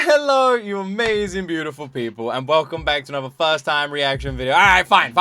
Hello, you amazing, beautiful people, and welcome back to another first-time reaction video. All right, fine.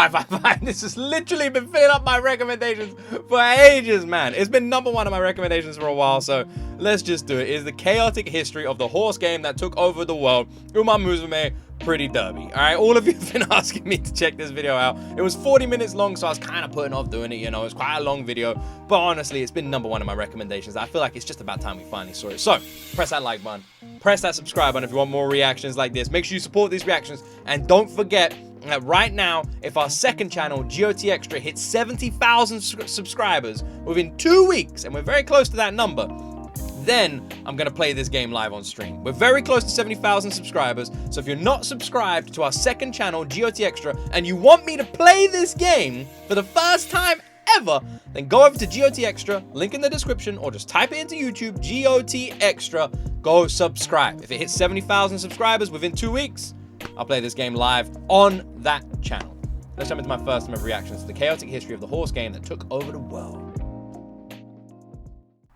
This has literally been filling up my recommendations for ages, man. It's been #1 of my recommendations for a while, so let's just do it. It's the chaotic history of the horse game that took over the world, Umamusume Pretty Derby. All right, all of you have been asking me to check this video out. It was 40 minutes long, so I was kind of putting off doing it, you know. It's quite a long video, but honestly, it's been #1 of my recommendations. I feel like it's just about time we finally saw it. So, press that like button, press that subscribe button if you want more reactions like this. Make sure you support these reactions, and don't forget that right now, if our second channel, G.O.T Extra, hits 70,000 subscribers within 2 weeks, and we're very close to that number, then I'm gonna play this game live on stream. We're very close to 70,000 subscribers, so if you're not subscribed to our second channel, G.O.T Extra, and you want me to play this game for the first time ever, then go over to G.O.T Extra, link in the description, or just type it into YouTube, G.O.T Extra, go subscribe. If it hits 70,000 subscribers within 2 weeks, I'll play this game live on that channel. Let's jump into my first of reactions to the chaotic history of the horse game that took over the world.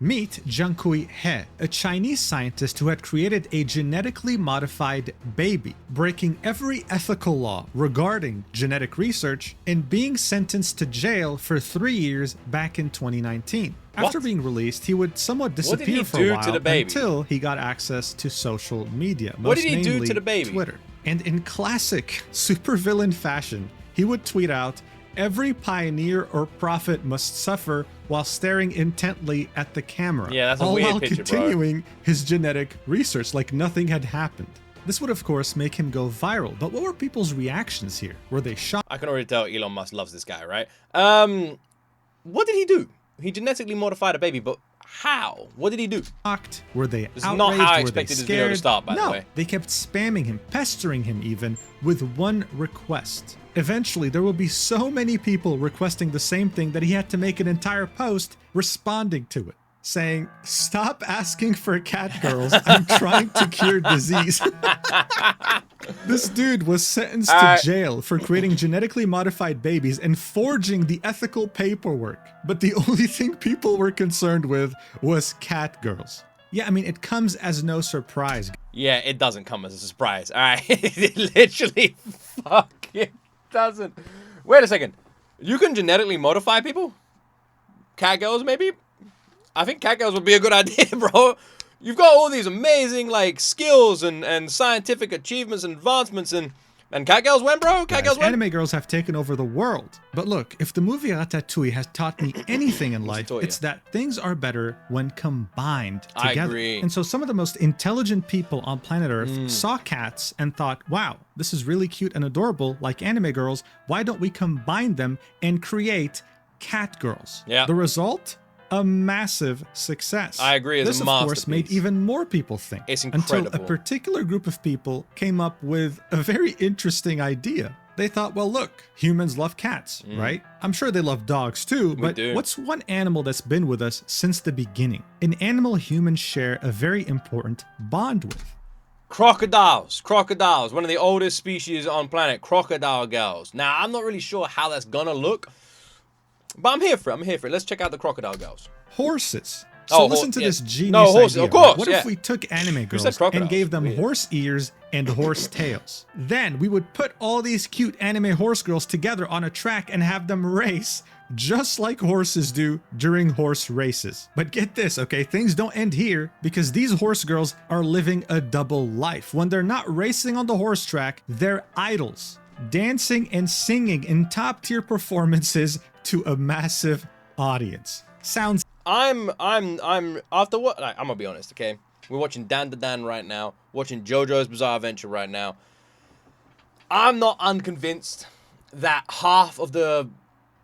Meet Jiankui He, a Chinese scientist who had created a genetically modified baby, breaking every ethical law regarding genetic research and being sentenced to jail for 3 years back in 2019. After being released, he would somewhat disappear for a while until he got access to social media, what did he do to the baby? Twitter. And in classic supervillain fashion, he would tweet out, "Every pioneer or prophet must suffer while staring intently at the camera." Yeah, that's a all weird while picture, continuing his genetic research like nothing had happened. This would, of course, make him go viral. But what were people's reactions here? Were they shocked? I can already tell Elon Musk loves this guy, right? What did he do? He genetically modified a baby, but how? What did he do? Were they outraged? This is not how I Were expected they this video to scared? start, by the way. They kept spamming him, pestering him even, with one request. Eventually, there will be so many people requesting the same thing that he had to make an entire post responding to it, saying, "Stop asking for cat girls. I'm trying to cure disease." This dude was sentenced to jail for creating genetically modified babies and forging the ethical paperwork. But the only thing people were concerned with was cat girls. Yeah, I mean, it comes as no surprise. Yeah, it doesn't come as a surprise. All right, it literally fucking doesn't. Wait a second. You can genetically modify people? Cat girls, maybe? I think cat girls would be a good idea, bro. You've got all these amazing, like, skills and scientific achievements and advancements, and cat girls win, bro? Cat girls win? Anime girls have taken over the world. But look, if the movie Ratatouille has taught me anything in life, it's that things are better when combined together. I agree. And so some of the most intelligent people on planet Earth saw cats and thought, wow, this is really cute and adorable, like anime girls. Why don't we combine them and create cat girls? Yeah. The result? A massive success. I agree. It's this, a of masterpiece. course, made even more people think. It's incredible. Until a particular group of people came up with a very interesting idea. They thought, well, look, humans love cats, right? I'm sure they love dogs too, but what's one animal that's been with us since the beginning? An animal humans share a very important bond with. Crocodiles. Crocodiles. One of the oldest species on planet. Crocodile girls. Now, I'm not really sure how that's gonna look, but I'm here for it. Let's check out the crocodile girls. Horses. So listen to this genius idea. Of course. What if we took anime girls and gave them horse ears and horse tails? Then we would put all these cute anime horse girls together on a track and have them race just like horses do during horse races. But get this, okay? Things don't end here, because these horse girls are living a double life. When they're not racing on the horse track, they're idols, dancing and singing in top-tier performances to a massive audience. Sounds. I'm after what? I'm gonna be honest, okay? We're watching Dan to Dan right now, watching JoJo's Bizarre Adventure right now. I'm not unconvinced that half of the,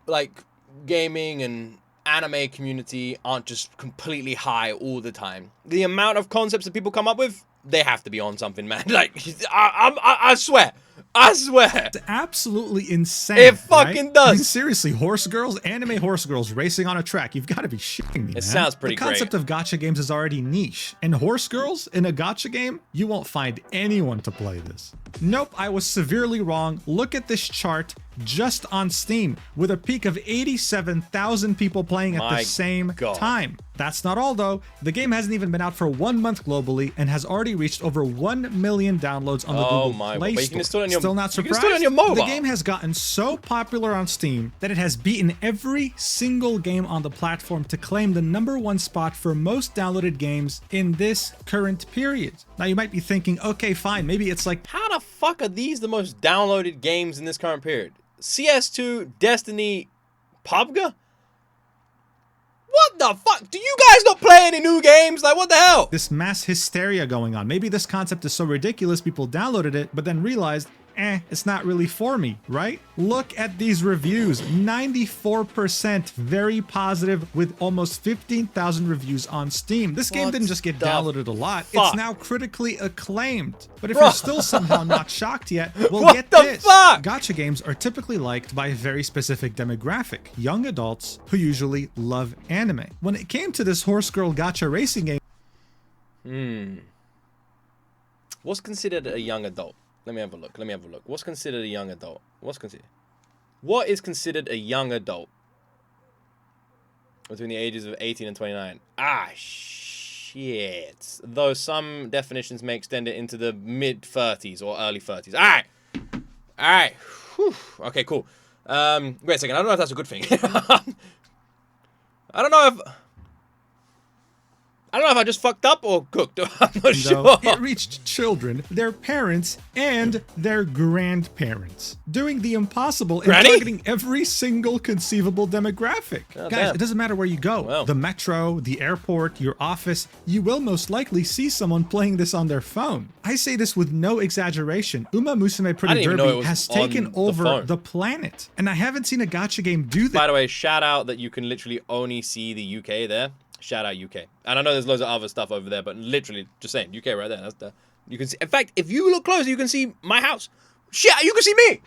like, gaming and anime community aren't just completely high all the time. The amount of concepts that people come up with, they have to be on something, man. Like, I swear. It's absolutely insane. It fucking does. I mean, seriously, horse girls, anime horse girls racing on a track. You've got to be shitting me, man. It sounds pretty great. The concept of gacha games is already niche. And horse girls in a gacha game, you won't find anyone to play this. Nope, I was severely wrong. Look at this chart just on Steam, with a peak of 87,000 people playing at the same time. That's not all though. The game hasn't even been out for 1 month globally and has already reached over 1 million downloads on the Google Play Store. Still not surprised? On your mobile. The game has gotten so popular on Steam that it has beaten every single game on the platform to claim the #1 spot for most downloaded games in this current period. Now you might be thinking, okay, fine, maybe it's like, how the fuck are these the most downloaded games in this current period? CS2, Destiny, PUBG? What the fuck? Do you guys not play any new games? Like, what the hell? This mass hysteria going on. Maybe this concept is so ridiculous people downloaded it, but then realized, it's not really for me, right? Look at these reviews. 94% very positive with almost 15,000 reviews on Steam. This game didn't just get downloaded a lot. It's now critically acclaimed. But if you're still somehow not shocked yet, well, get this. Gacha games are typically liked by a very specific demographic, young adults who usually love anime. When it came to this horse girl gacha racing game, what's considered a young adult? Let me have a look. What's considered a young adult? What is considered a young adult? Between the ages of 18 and 29. Ah, shit. Though some definitions may extend it into the mid-30s or early 30s. Alright. Whew. Okay, cool. Wait a second. I don't know if that's a good thing. I don't know if I just fucked up or cooked. I'm not sure. It reached children, their parents, and their grandparents, doing the impossible and targeting every single conceivable demographic. Guys, it doesn't matter where you go. The metro, the airport, your office, you will most likely see someone playing this on their phone. I say this with no exaggeration. Umamusume Pretty Derby has taken over the planet. And I haven't seen a gacha game do that. By the way, shout out that you can literally only see the UK there. Shout out UK. And I know there's loads of other stuff over there, but literally, just saying, UK right there. That's the, you can see. In fact, if you look closer, you can see my house. Shit, you can see me.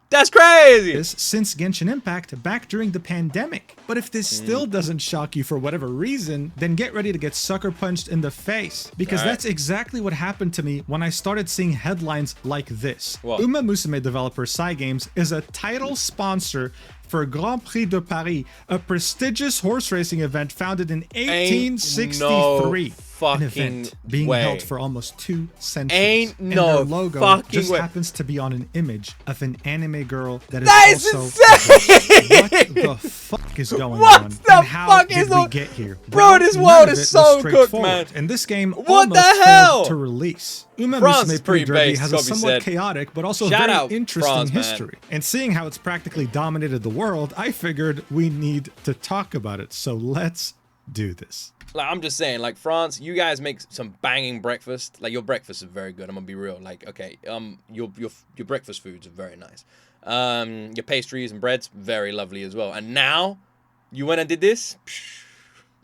That's crazy. Since Genshin Impact back during the pandemic. But if this still doesn't shock you for whatever reason, then get ready to get sucker punched in the face. Because that's exactly what happened to me when I started seeing headlines like this. Umamusume developer Cygames is a title sponsor for Grand Prix de Paris, a prestigious horse racing event founded in 1863. An event being held for almost 2 centuries. And their logo just happens to be on an image of an anime girl that is insane. What the fuck is going on? And how did we get here? Bro, this world is so cooked, man. And this game almost failed to release. Umamusume Pretty Derby has a somewhat chaotic but also very interesting history. And seeing how it's practically dominated the world, I figured we need to talk about it. So let's do this. Like, I'm just saying, like, France, you guys make some banging breakfast. Like, your breakfast is very good. I'm gonna be real. Like, okay, your breakfast foods are very nice. Your pastries and breads, very lovely as well. And now, you went and did this?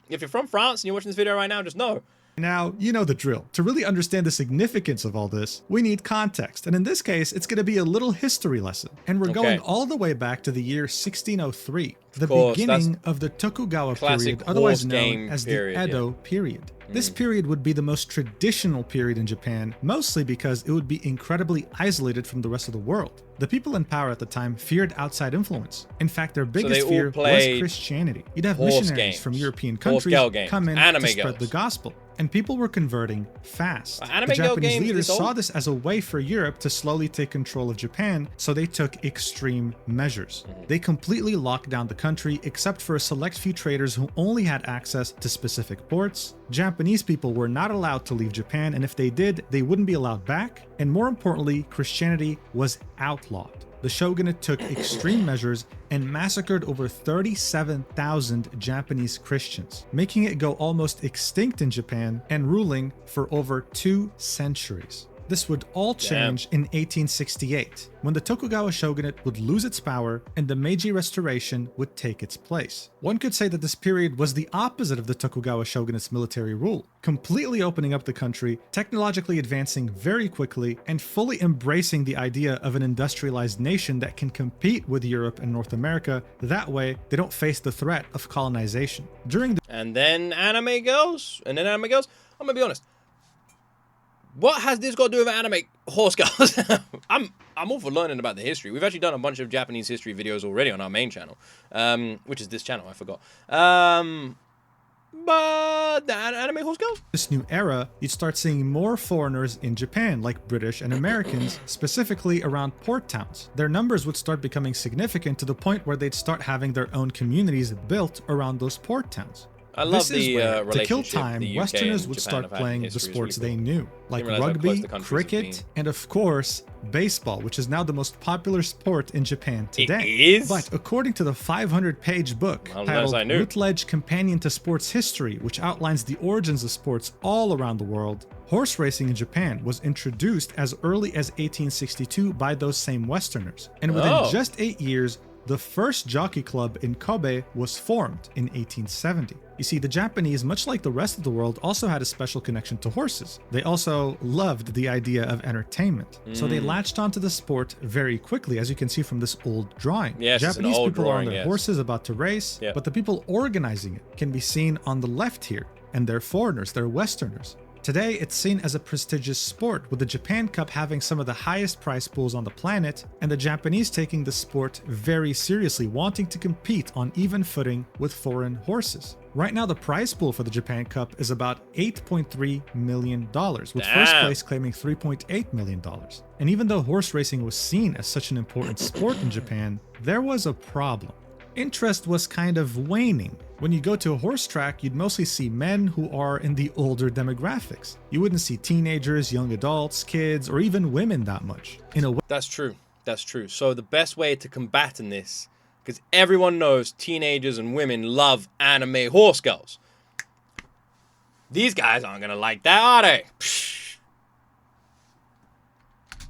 If you're from France and you're watching this video right now, just know. Now, you know the drill. To really understand the significance of all this, we need context. And in this case, it's going to be a little history lesson. And we're going all the way back to the year 1603, the beginning of the Tokugawa period, otherwise known as the Edo period. This period would be the most traditional period in Japan, mostly because it would be incredibly isolated from the rest of the world. The people in power at the time feared outside influence. In fact, their biggest fear was Christianity. You'd have missionaries from European countries come in to spread the gospel. And people were converting fast. The Japanese leaders saw this as a way for Europe to slowly take control of Japan, so they took extreme measures. They completely locked down the country except for a select few traders who only had access to specific ports. Japanese people were not allowed to leave Japan, and if they did, they wouldn't be allowed back. And more importantly, Christianity was outlawed. The shogunate took extreme measures and massacred over 37,000 Japanese Christians, making it go almost extinct in Japan and ruling for over 2 centuries. This would all change in 1868, when the Tokugawa shogunate would lose its power and the Meiji Restoration would take its place. One could say that this period was the opposite of the Tokugawa shogunate's military rule, completely opening up the country, technologically advancing very quickly, and fully embracing the idea of an industrialized nation that can compete with Europe and North America. That way, they don't face the threat of colonization. And then anime goes. I'm gonna be honest. What has this got to do with anime horse girls? I'm all for learning about the history. We've actually done a bunch of Japanese history videos already on our main channel, which is this channel. I forgot. But the anime horse girls? This new era, you'd start seeing more foreigners in Japan, like British and Americans, specifically around port towns. Their numbers would start becoming significant to the point where they'd start having their own communities built around those port towns. I love this the to kill relationship time, the UK Westerners and would Japan start have had in playing the history as sports we they thought. knew, like Didn't realize how close rugby, the countries have cricket, been. and of course, baseball, which is now the most popular sport in Japan today. It is? But according to the 500-page book titled Routledge Companion to Sports History, which outlines the origins of sports all around the world, horse racing in Japan was introduced as early as 1862 by those same Westerners. And within just 8 years, the first jockey club in Kobe was formed in 1870. You see, the Japanese, much like the rest of the world, also had a special connection to horses. They also loved the idea of entertainment. So they latched onto the sport very quickly, as you can see from this old drawing. Yes, Japanese old people drawing, are on their horses about to race, but the people organizing it can be seen on the left here. And they're foreigners, they're Westerners. Today, it's seen as a prestigious sport, with the Japan Cup having some of the highest prize pools on the planet, and the Japanese taking the sport very seriously, wanting to compete on even footing with foreign horses. Right now, the prize pool for the Japan Cup is about $8.3 million, with first place claiming $3.8 million. And even though horse racing was seen as such an important sport in Japan, there was a problem. Interest was kind of waning. When you go to a horse track, you'd mostly see men who are in the older demographics. You wouldn't see teenagers, young adults, kids, or even women that much. In a way, that's true. That's true. So the best way to combat in this, because everyone knows teenagers and women love anime horse girls. These guys aren't gonna like that, are they?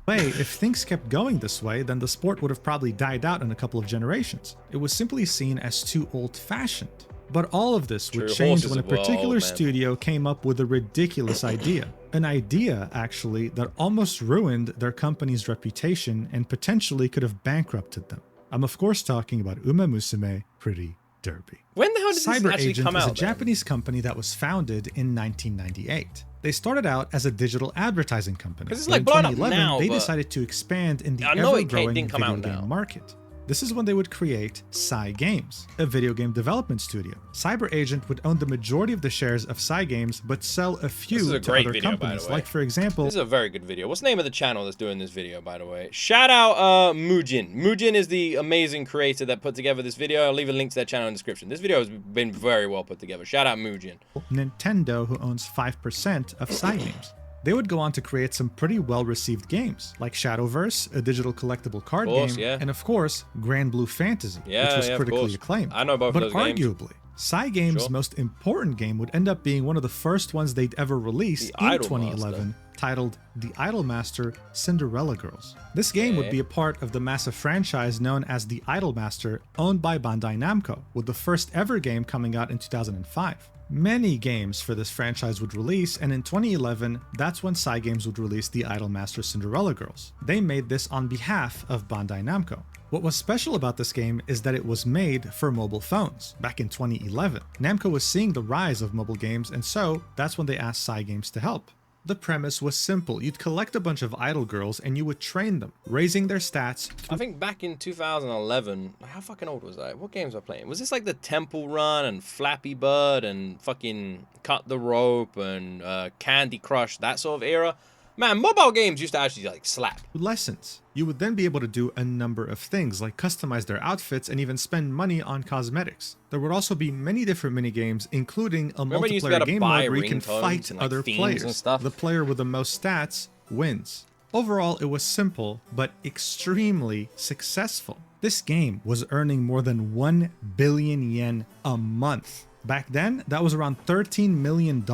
if things kept going this way, then the sport would have probably died out in a couple of generations. It was simply seen as too old-fashioned. But all of this would change when a particular studio came up with a ridiculous idea. An idea, actually, that almost ruined their company's reputation and potentially could have bankrupted them. I'm of course talking about Umamusume Pretty Derby. When the hell did this actually come out? Cyber Agent is a Japanese company that was founded in 1998. They started out as a digital advertising company. Because it's like blowing up now, they decided to expand in the ever-growing video game market. This is when they would create Cygames, a video game development studio. Cyber Agent would own the majority of the shares of Cygames, but sell a few to other companies. Like, for example... This is a very good video. What's the name of the channel that's doing this video, by the way? Shout out Mujin. Mujin is the amazing creator that put together this video. I'll leave a link to their channel in the description. This video has been very well put together. Shout out Mujin. Nintendo, who owns 5% of Cygames. They would go on to create some pretty well-received games, like Shadowverse, a digital collectible card game, and of course, Grand Blue Fantasy, which was critically acclaimed. I know both of those games. But arguably, Cygames' most important game would end up being one of the first ones they'd ever release in 2011, titled The Idolmaster Cinderella Girls. This game would be a part of the massive franchise known as The Idolmaster, owned by Bandai Namco, with the first ever game coming out in 2005. Many games for this franchise would release, and in 2011, that's when Cygames would release The Idolmaster Cinderella Girls. They made this on behalf of Bandai Namco. What was special about this game is that it was made for mobile phones, back in 2011. Namco was seeing the rise of mobile games, and so that's when they asked Cygames to help. The premise was simple. You'd collect a bunch of idol girls and you would train them, raising their stats. I think back in 2011, how fucking old was I? What games was I playing? Was this like the Temple Run and Flappy Bird and fucking Cut the Rope and Candy Crush, that sort of era? Man, mobile games used to actually like slap. Lessons. You would then be able to do a number of things, like customize their outfits and even spend money on cosmetics. There would also be many different minigames, including a multiplayer game mode where you can fight other players. The player with the most stats wins. Overall, it was simple, but extremely successful. This game was earning more than 1 billion yen a month. Back then, that was around $13 million.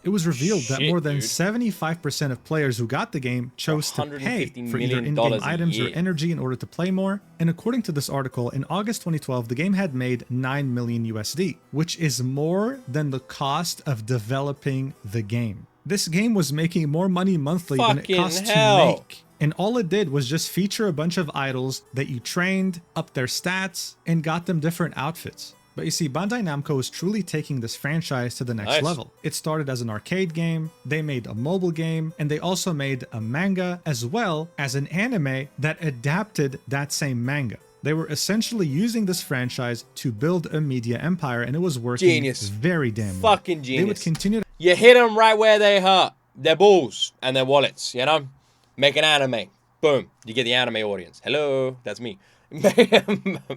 It was revealed that more than 75% of players who got the game chose to pay for either in-game items or energy in order to play more. And according to this article, in August 2012, the game had made 9 million USD, which is more than the cost of developing the game. This game was making more money monthly than it cost to make. And all it did was just feature a bunch of idols that you trained, up their stats, and got them different outfits. But you see, Bandai Namco is truly taking this franchise to the next Nice. level. It started as an arcade game, they made a mobile game, and they also made a manga as well as an anime that adapted that same manga. They were essentially using this franchise to build a media empire, and it was working Genius. very damn well. Fucking genius. They would continue to You hit them right where they hurt. Their balls and their wallets, you know? Make an anime. Boom. You get the anime audience. Hello, that's me.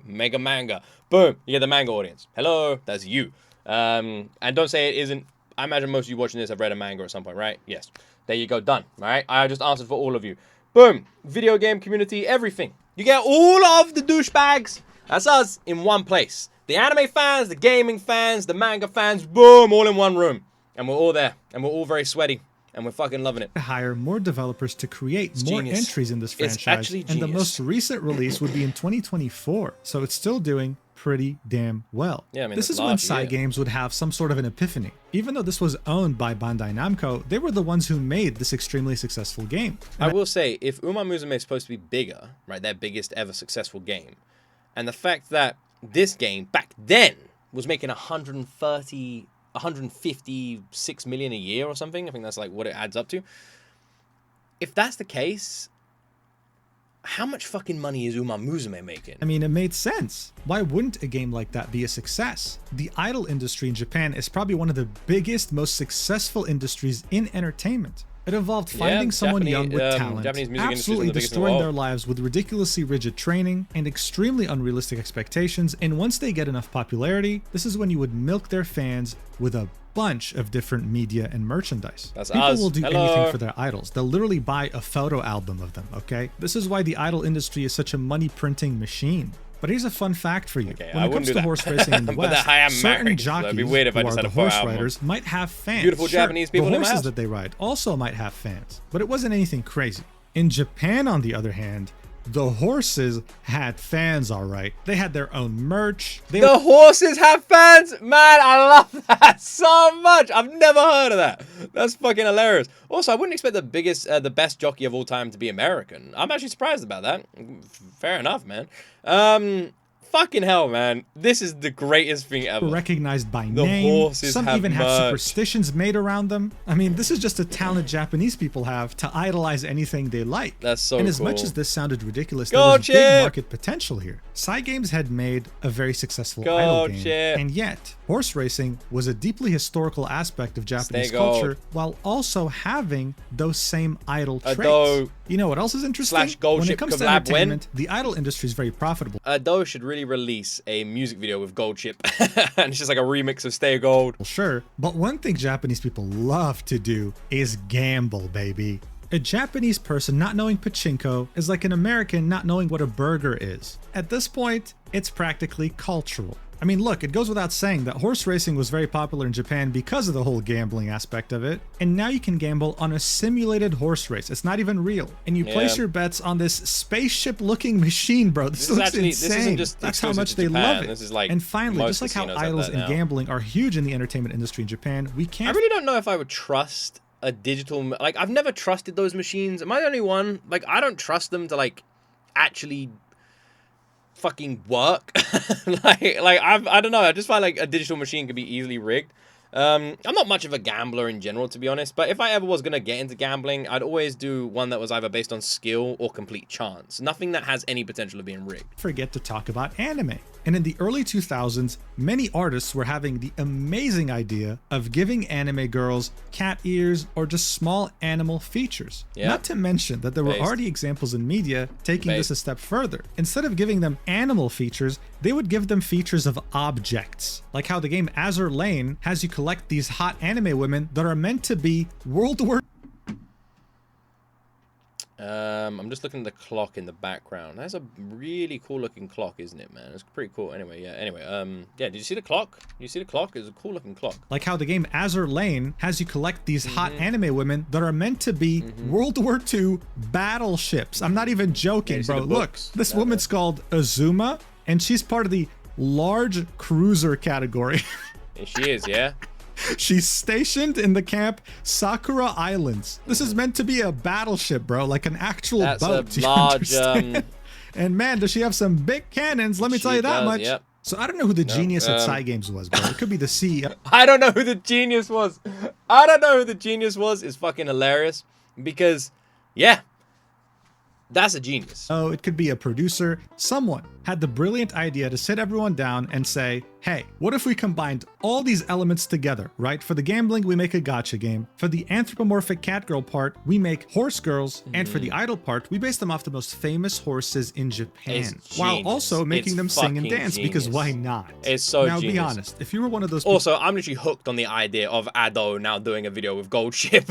Make a manga. Boom. You get the manga audience. Hello, that's you. And don't say it isn't. I imagine most of you watching this have read a manga at some point, right? Yes. There you go. Done. All right? I just answered for all of you. Boom. Video game community, everything. You get all of the douchebags. That's us in one place. The anime fans, the gaming fans, the manga fans, boom, all in one room. And we're all there. And we're all very sweaty. And we're fucking loving it. hire more developers to create more genius. entries in this It's franchise. actually And the genius. most recent release would be in 2024. So it's still doing pretty damn well. Yeah, I mean, this that's is when last year. Cygames would have some sort of an epiphany. Even though this was owned by Bandai Namco, they were the ones who made this extremely successful game. I will say, if Umamusume is supposed to be bigger, right, their biggest ever successful game, and the fact that this game back then was making 156 million a year or something, I think that's like what it adds up to. If that's the case, how much fucking money is Umamusume making? I mean, it made sense. Why wouldn't a game like that be a success? The idol industry in Japan is probably one of the biggest, most successful industries in entertainment. It involved finding someone Japanese- young with talent, Japanese music industry is one absolutely of the biggest in the destroying world. their lives with ridiculously rigid training and extremely unrealistic expectations. And once they get enough popularity, this is when you would milk their fans with a bunch of different media and merchandise. That's People us. will do Hello. anything for their idols. They'll literally buy a photo album of them, okay? This is why the idol industry is such a money printing machine. But here's a fun fact for you. Okay, When I it comes wouldn't to do horse that. racing in the But West, I am certain married, so jockeys it'd be weird if I who just are had the a photo horse album. riders might have fans. Beautiful Sure, Japanese people the in my horses house. that they ride also might have fans, but it wasn't anything crazy. In Japan, on the other hand, the horses had fans, all right. They had their own merch. The horses have fans? Man, I love that so much. I've never heard of that. That's fucking hilarious. Also, I wouldn't expect the best jockey of all time to be American. I'm actually surprised about that. Fair enough, man. Fucking hell, man. This is the greatest thing ever. recognized by The name. horses Some have even have merch. superstitions made around them. I mean, this is just a talent Japanese people have to idolize anything they like. That's so And as much cool. as this sounded ridiculous, Go there was Chip! big market potential here. Cygames had made a very successful Go idol game, Chip! and yet horse racing was a deeply historical aspect of Japanese Stay gold. culture, while also having those same idol traits. Although- You know what else is interesting? Slash Gold when Chip it comes to collab entertainment, the idol industry is very profitable. Doe should really release a music video with Gold Chip. And it's just like a remix of Stay Gold. Sure, but one thing Japanese people love to do is gamble, baby. A Japanese person not knowing pachinko is like an American not knowing what a burger is. At this point, it's practically cultural. I mean, look, it goes without saying that horse racing was very popular in Japan because of the whole gambling aspect of it. And now you can gamble on a simulated horse race. It's not even real. And you place Yeah. your bets on this spaceship-looking machine, bro. This is looks actually- insane. this isn't just That's how exclusive much to they Japan. love it. This is like and finally, most just like how casinos have idols that and now. gambling are huge in the entertainment industry in Japan, we I can't really don't know if I would trust a digital... Like, I've never trusted those machines. Am I the only one? Like, I don't trust them to, like, actually fucking work. I don't know. I just find like a digital machine could be easily rigged. I'm not much of a gambler in general, to be honest, but if I ever was going to get into gambling, I'd always do one that was either based on skill or complete chance. Nothing that has any potential of being rigged. forget to talk about anime. And in the early 2000s, many artists were having the amazing idea of giving anime girls cat ears or just small animal features. Yeah. Not to mention that there were Based. already examples in media taking this Based. a step further. Instead of giving them animal features, they would give them features of objects. Like how the game Azur Lane has you collect these hot anime women that are meant to be World War I'm just looking at the clock in the background. That's a really cool looking clock, isn't it, man? It's pretty cool. Anyway, yeah, did you see the clock? You see the clock? It's a cool looking clock. Like how the game Azur Lane has you collect these hot anime women that are meant to be World War II battleships. I'm not even joking, you see bro. the Look, books. this Yeah, woman's called Azuma, and she's part of the large cruiser category. And she is, yeah? She's stationed in the camp Sakura Islands. This is meant to be a battleship, bro, like an actual That's boat. a do you large, understand? And man, does she have some big cannons, let me tell She you that does, much. Yep. So I don't know who the genius at Psy Games was, bro. It could be the CEO. I don't know who the genius was. I don't know who the genius was. It's fucking hilarious because, yeah, that's a genius. Oh, it could be a producer. Someone had the brilliant idea to sit everyone down and say, hey, what if we combined all these elements together, right? For the gambling, we make a gacha game. For the anthropomorphic cat girl part, we make horse girls. And for the idol part, we base them off the most famous horses in Japan. While also making them sing and dance, because why not? It's so now, genius. Be honest, if you were one of those people— Also, I'm literally hooked on the idea of Ado now doing a video with Gold Ship.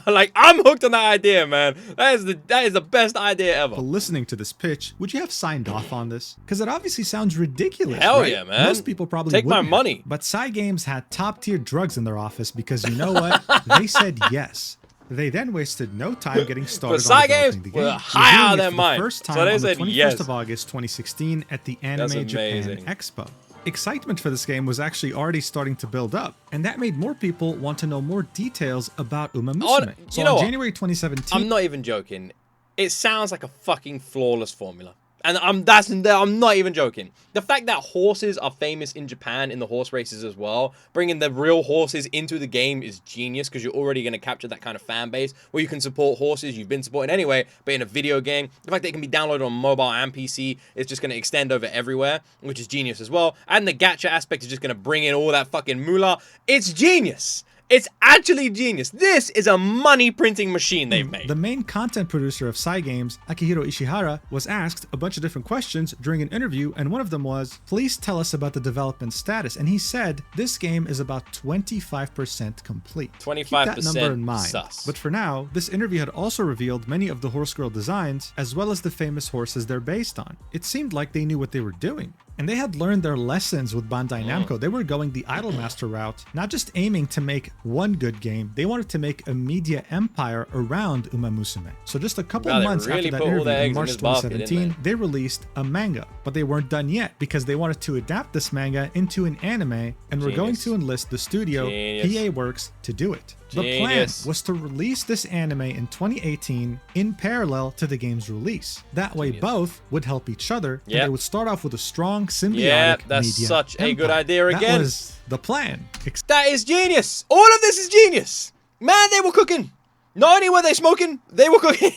Like, I'm hooked on that idea, man. That is the best idea ever. Listening to this pitch, would you have signed off on this? Because it obviously sounds ridiculous. Hell right? yeah, man. Most people probably take my wouldn't. money. But Psy Games had top-tier drugs in their office because you know what? They said yes. They then wasted no time getting started on developing the game. Higher than mine. First time So they on the said 21st yes. of August 2016 at the Anime Japan Expo. Excitement for this game was actually already starting to build up, and that made more people want to know more details about Umamusume. So on January 2017, I'm not even joking. It sounds like a fucking flawless formula. And I'm not even joking. The fact that horses are famous in Japan in the horse races as well, bringing the real horses into the game is genius because you're already going to capture that kind of fan base where you can support horses you've been supporting anyway, but in a video game. The fact that it can be downloaded on mobile and PC is just going to extend over everywhere, which is genius as well. And the gacha aspect is just going to bring in all that fucking moolah. It's genius. It's actually genius. This is a money printing machine they've made. The main content producer of Psy Games, Akihiro Ishihara, was asked a bunch of different questions during an interview, and one of them was, please tell us about the development status. And he said, this game is about 25% complete. 25% Keep that number in mind. sus. But for now, this interview had also revealed many of the horse girl designs, as well as the famous horses they're based on. It seemed like they knew what they were doing. And they had learned their lessons with Bandai Namco. They were going the Idolmaster route, not just aiming to make one good game, they wanted to make a media empire around Umamusume. So just a couple months after that interview in March 2017, they released a manga. But they weren't done yet because they wanted to adapt this manga into an anime and were going to enlist the studio PA Works to do it. The plan was to release this anime in 2018 in parallel to the game's release. That way both would help each other and they would start off with a strong symbiotic that's media such empire. a good idea again. That was the plan. That is genius. All of this is genius. Man, they were cooking. Not only were they smoking, they were cooking.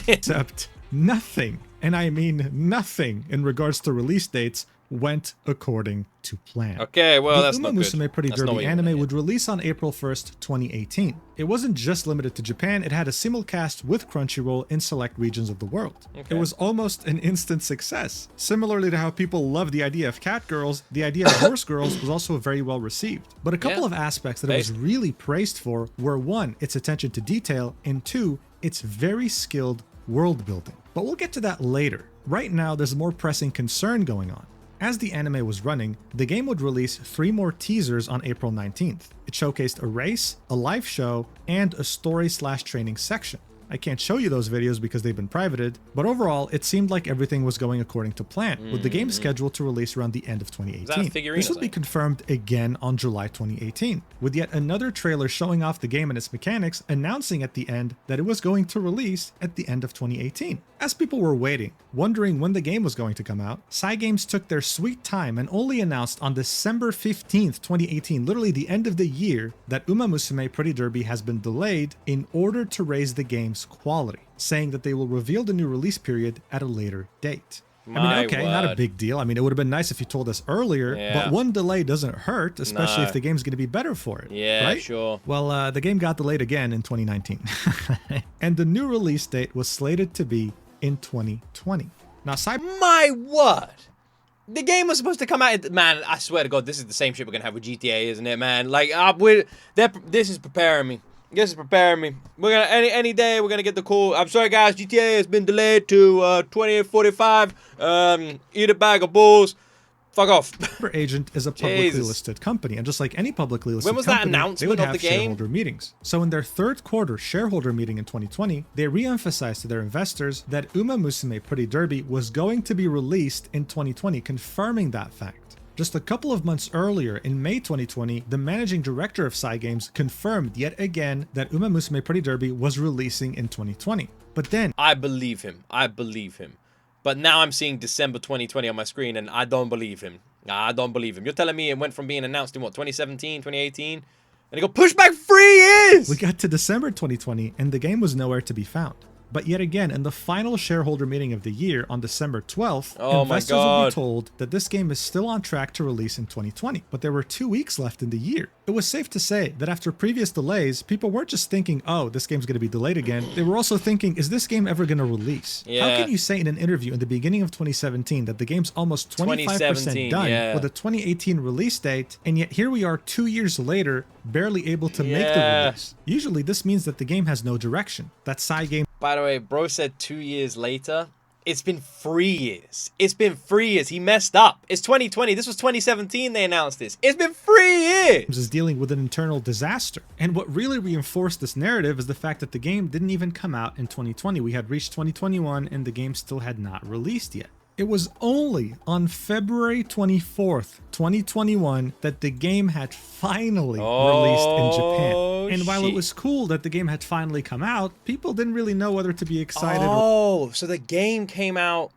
Except nothing, and I mean nothing, in regards to release dates went according to plan. Okay, well, that's not good. The Umamusume Pretty Derby anime would release on April 1st, 2018. It wasn't just limited to Japan, it had a simulcast with Crunchyroll in select regions of the world. It was almost an instant success. Similarly to how people love the idea of cat girls, the idea of horse girls was also very well received. But a couple of aspects that it was really praised for were, one, its attention to detail, and two, its very skilled world building. But we'll get to that later. Right now, there's a more pressing concern going on. As the anime was running, the game would release 3 more teasers on April 19th. It showcased a race, a live show, and a story/training section. I can't show you those videos because they've been privated, but overall, it seemed like everything was going according to plan, with the game scheduled to release around the end of 2018. This would be confirmed again on July 2018, with yet another trailer showing off the game and its mechanics, announcing at the end that it was going to release at the end of 2018. As people were waiting, wondering when the game was going to come out, Psy Games took their sweet time and only announced on December 15th, 2018, literally the end of the year, that Umamusume Pretty Derby has been delayed in order to raise the game's quality, saying that they will reveal the new release period at a later date. Not a big deal. I mean, it would have been nice if you told us earlier, but one delay doesn't hurt, especially if the game's going to be better for it. Right? Sure. Well, the game got delayed again in 2019. And the new release date was slated to be in 2020. Now, my word. The game was supposed to come out, man, I swear to God, this is the same shit we're going to have with GTA, isn't it, man? Like, this is preparing me. This is preparing me. We're gonna any day we're gonna get the call. I'm sorry guys, GTA has been delayed to 2045. Eat a bag of balls. Fuck off. Agent is a publicly listed company, and just like any publicly listed company, that announcement they would of have the game? shareholder meetings. So in their third quarter shareholder meeting in 2020, they re-emphasized to their investors that Umamusume Pretty Derby was going to be released in 2020, confirming that fact. Just a couple of months earlier, in May 2020, the managing director of Psy Games confirmed yet again that Umamusume Pretty Derby was releasing in 2020. But then, I believe him. But now I'm seeing December 2020 on my screen and I don't believe him. Nah, I don't believe him. You're telling me it went from being announced in what, 2017, 2018? And it got pushed back 3 years! We got to December 2020 and the game was nowhere to be found. But yet again, in the final shareholder meeting of the year on December 12th, investors will be told that this game is still on track to release in 2020. But there were 2 weeks left in the year. It was safe to say that after previous delays, people weren't just thinking, oh, this game's going to be delayed again. They were also thinking, is this game ever going to release? Yeah. How can you say in an interview in the beginning of 2017 that the game's almost 25% done with a 2018 release date, and yet here we are 2 years later, barely able to make the release? Usually this means that the game has no direction. That side game. By the way, bro said 2 years later. It's been 3 years. It's been 3 years. He messed up. It's 2020. This was 2017 they announced this. It's been 3 years. Is dealing with an internal disaster. And what really reinforced this narrative is the fact that the game didn't even come out in 2020. We had reached 2021 and the game still had not released yet. It was only on February 24th, 2021 that the game had finally released in Japan. And while it was cool that the game had finally come out, people didn't really know whether to be excited or... so the game came out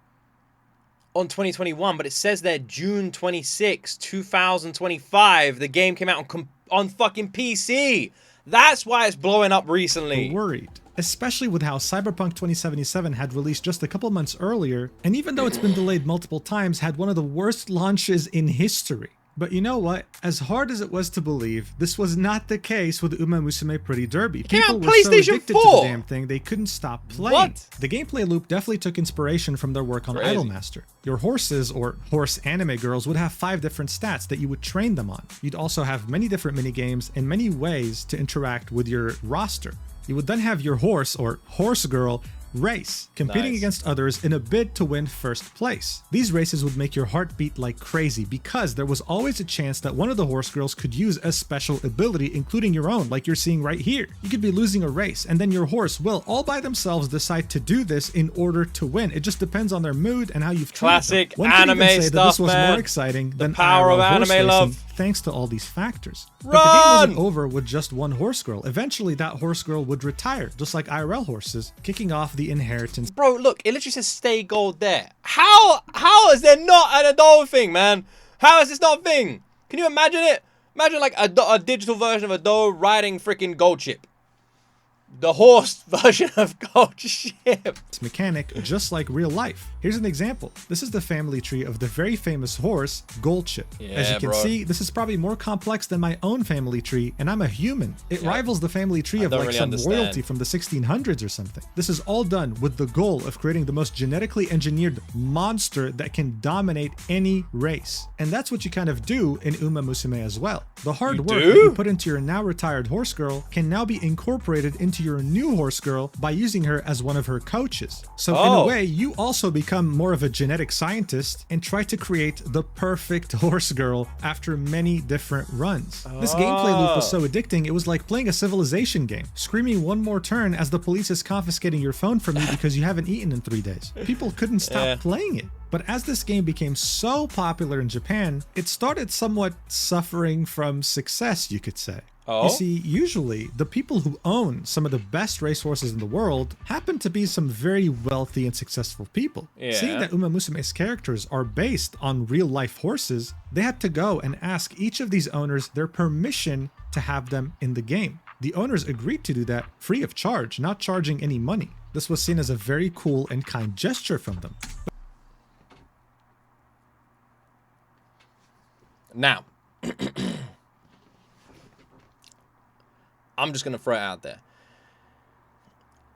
on 2021, but it says there June 26, 2025. The game came out on fucking PC. That's why it's blowing up recently. Worried. Especially with how Cyberpunk 2077 had released just a couple months earlier, and even though it's been delayed multiple times, had one of the worst launches in history. But you know what? As hard as it was to believe, this was not the case with Umamusume Pretty Derby. People were so addicted to the damn thing, they couldn't stop playing. What? The gameplay loop definitely took inspiration from their work on Idolmaster. Your horses, or horse anime girls, would have 5 different stats that you would train them on. You'd also have many different minigames and many ways to interact with your roster. You would then have your horse, or horse girl, race, competing against others in a bid to win first place. These races would make your heart beat like crazy because there was always a chance that one of the horse girls could use a special ability, including your own, like you're seeing right here. You could be losing a race and then your horse will all by themselves decide to do this in order to win. It just depends on their mood and how you've treated Classic them. One anime could even say stuff, that this was man. more exciting than power of anime racing, love. thanks to all these factors. Run! But the game wasn't over with just one horse girl. Eventually that horse girl would retire, just like IRL horses, kicking off the inheritance. Bro, look, it literally says stay gold there. How is there not an adult thing, man? How is this not a thing? Can you imagine it? Imagine like a digital version of a doe riding freaking gold chip. The horse version of gold ship. It's mechanic just like real life. Here's an example. This is the family tree of the very famous horse, Goldchip. As you can see, this is probably more complex than my own family tree, and I'm a human. It rivals the family tree of like some royalty from the 1600s or something. This is all done with the goal of creating the most genetically engineered monster that can dominate any race. And that's what you kind of do in Umamusume as well. The hard work that you put into your now retired horse girl can now be incorporated into your new horse girl by using her as one of her coaches. So in a way, you also become more of a genetic scientist and try to create the perfect horse girl after many different runs. This gameplay loop was so addicting, it was like playing a Civilization game, screaming one more turn as the police is confiscating your phone from you because you haven't eaten in 3 days. People couldn't stop playing it. But as this game became so popular in Japan, it started somewhat suffering from success, you could say. You see, usually, the people who own some of the best racehorses in the world happen to be some very wealthy and successful people. Seeing that Umamusume's characters are based on real-life horses, they had to go and ask each of these owners their permission to have them in the game. The owners agreed to do that free of charge, not charging any money. This was seen as a very cool and kind gesture from them. Now, I'm just going to throw it out there.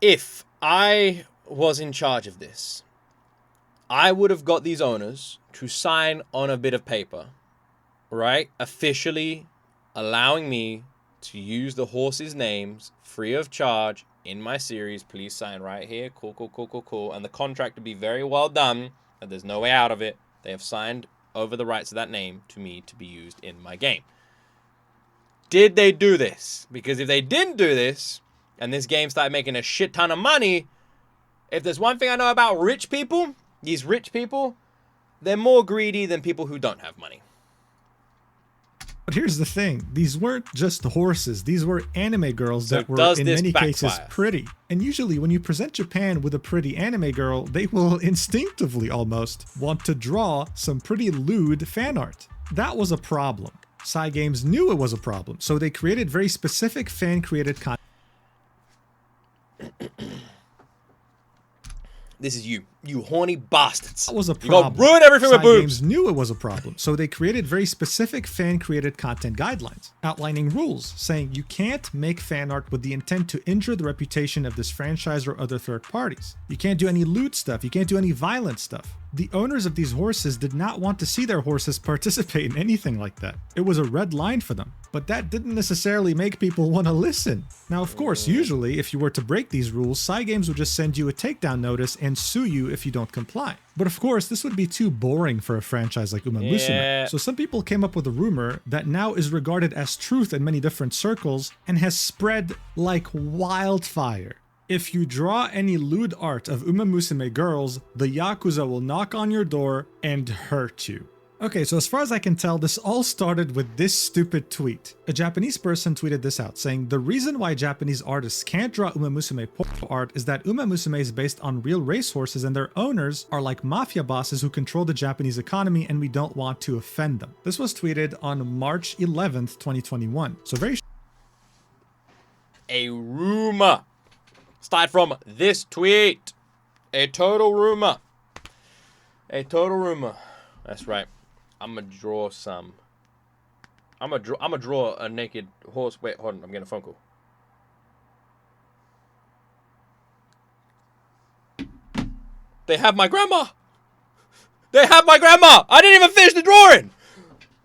If I was in charge of this, I would have got these owners to sign on a bit of paper, right? Officially allowing me to use the horses' names free of charge in my series. Please sign right here. Cool, cool, cool, cool, cool. And the contract would be very well done, and there's no way out of it. They have signed over the rights of that name to me to be used in my game. Did they do this? Because if they didn't do this, and this game started making a shit ton of money, if there's one thing I know about rich people, these rich people, they're more greedy than people who don't have money. But here's the thing, these weren't just horses, these were anime girls So that were does in this many cases backfire? pretty. And usually when you present Japan with a pretty anime girl, they will instinctively almost want to draw some pretty lewd fan art. That was a problem. Cygames knew it was a problem, so they created very specific fan-created content. This is you horny bastards. That was a You problem. gonna ruin everything with boobs. Cygames knew it was a problem, so they created very specific fan-created content guidelines, outlining rules, saying you can't make fan art with the intent to injure the reputation of this franchise or other third parties. You can't do any lewd stuff, you can't do any violent stuff. The owners of these horses did not want to see their horses participate in anything like that. It was a red line for them, but that didn't necessarily make people want to listen. Now, of course, usually if you were to break these rules, Cygames would just send you a takedown notice and sue you if you don't comply. But of course, this would be too boring for a franchise like Umamusume. Yeah. So some people came up with a rumor that now is regarded as truth in many different circles and has spread like wildfire. If you draw any lewd art of Umamusume girls, the Yakuza will knock on your door and hurt you. Okay, so as far as I can tell, this all started with this stupid tweet. A Japanese person tweeted this out, saying, the reason why Japanese artists can't draw Umamusume porno art is that Umamusume is based on real racehorses and their owners are like mafia bosses who control the Japanese economy and we don't want to offend them. This was tweeted on March 11th, 2021. So very A rumor. Start from this tweet. A total rumor. A total rumor. That's right. I'm gonna draw some. I'm gonna draw a naked horse. Wait, hold on. I'm getting a phone call. They have my grandma. They have my grandma. I didn't even finish the drawing.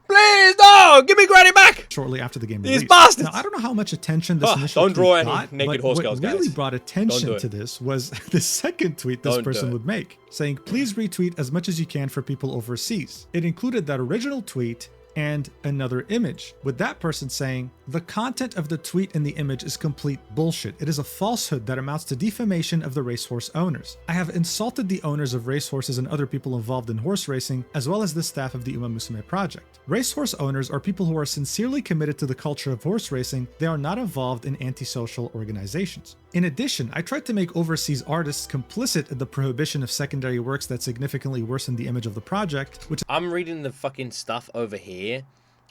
Please, no! Give me Granny back! shortly after the game These released. bastards! Now, I don't know how much attention this initial don't draw tweet any got, naked but horse what girls, really guys. brought Don't attention do it. to this was the second tweet this Don't do person it. would make, saying, please retweet as much as you can for people overseas. It included that original tweet and another image, with that person saying, the content of the tweet and the image is complete bullshit. It is a falsehood that amounts to defamation of the racehorse owners. I have insulted the owners of racehorses and other people involved in horse racing, as well as the staff of the Umamusume project. Racehorse owners are people who are sincerely committed to the culture of horse racing. They are not involved in antisocial organizations. In addition, I tried to make overseas artists complicit in the prohibition of secondary works that significantly worsen the image of the project, which I'm reading the fucking stuff over here,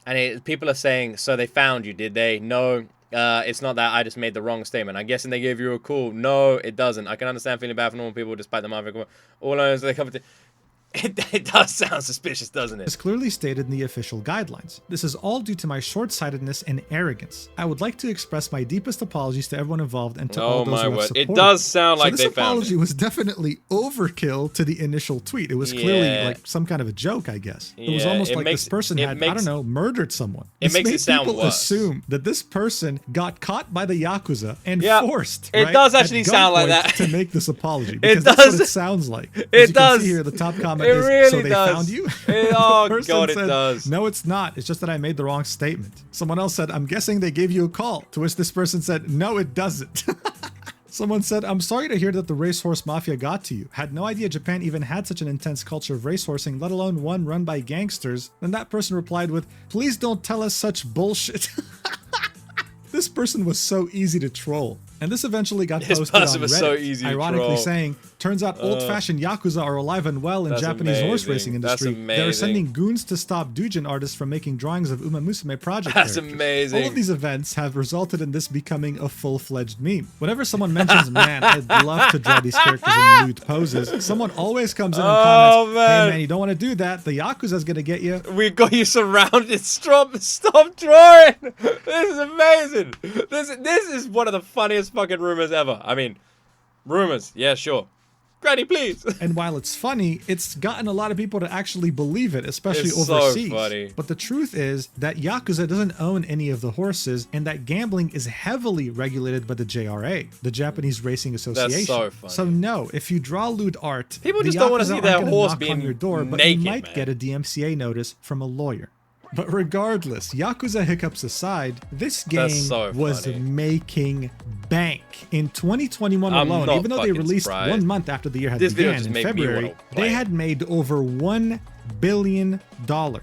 and people are saying, so they found you, did they? No, it's not that. I just made the wrong statement. I'm guessing they gave you a call. No, it doesn't. I can understand feeling bad for normal people despite the mafia. All I know is they come to... It does sound suspicious, doesn't is it? clearly stated in the official guidelines. This is all due to my short-sightedness and arrogance. I would like to express my deepest apologies to everyone involved and to all Oh those my who have word. supported. It does sound like so this they found apology it. was definitely overkill to the initial tweet. It was clearly Yeah. like some kind of a joke, I guess. It was Yeah, almost it like makes- this person it had, I makes- don't know, murdered someone. It This makes made it sound people worse. assume that this person got caught by the Yakuza and Yeah, forced, it right, does at actually sound like gunpoint that. to make this apology. Because does. that's what it sounds like. As It you does. Can see here, the top comment It is, really so they does. found you? Oh, The person God, it said, does. No, it's not. It's just that I made the wrong statement. Someone else said, I'm guessing they gave you a call. To which this person said, no, it doesn't. Someone said, I'm sorry to hear that the racehorse mafia got to you. Had no idea Japan even had such an intense culture of racehorsing, let alone one run by gangsters. Then that person replied with, please don't tell us such bullshit. This person was so easy to troll. And this eventually got This posted on person Reddit, was so easy to ironically troll. saying, turns out old-fashioned Yakuza are alive and well in That's Japanese horse amazing. racing That's industry. They're amazing. sending goons to stop doujin artists from making drawings of Umamusume project That's characters. amazing. All of these events have resulted in this becoming a full-fledged meme. Whenever someone mentions, man, I'd love to draw these characters in nude poses, someone always comes in and comments, man. hey man, you don't want to do that. The Yakuza's gonna get you. We got you surrounded. Stop drawing. This is amazing. This is one of the funniest fucking rumors ever. I mean, rumors. Yeah, sure. Granny, please. And while it's funny, it's gotten a lot of people to actually believe it, especially It's so overseas. funny. But the truth is that Yakuza doesn't own any of the horses, and that gambling is heavily regulated by the JRA, the Japanese Racing Association. so funny. So no, if you draw lewd art, People the just don't wanna Yakuza see aren't their gonna horse knock being on your door, but naked, you might man. get a DMCA notice from a lawyer. But regardless, Yakuza hiccups aside, this game That's so was funny. making bank. In 2021 I'm alone, not even though they fucking released surprised. 1 month after the year had This video began just in made me February, wanna play they it. had made over $1 billion.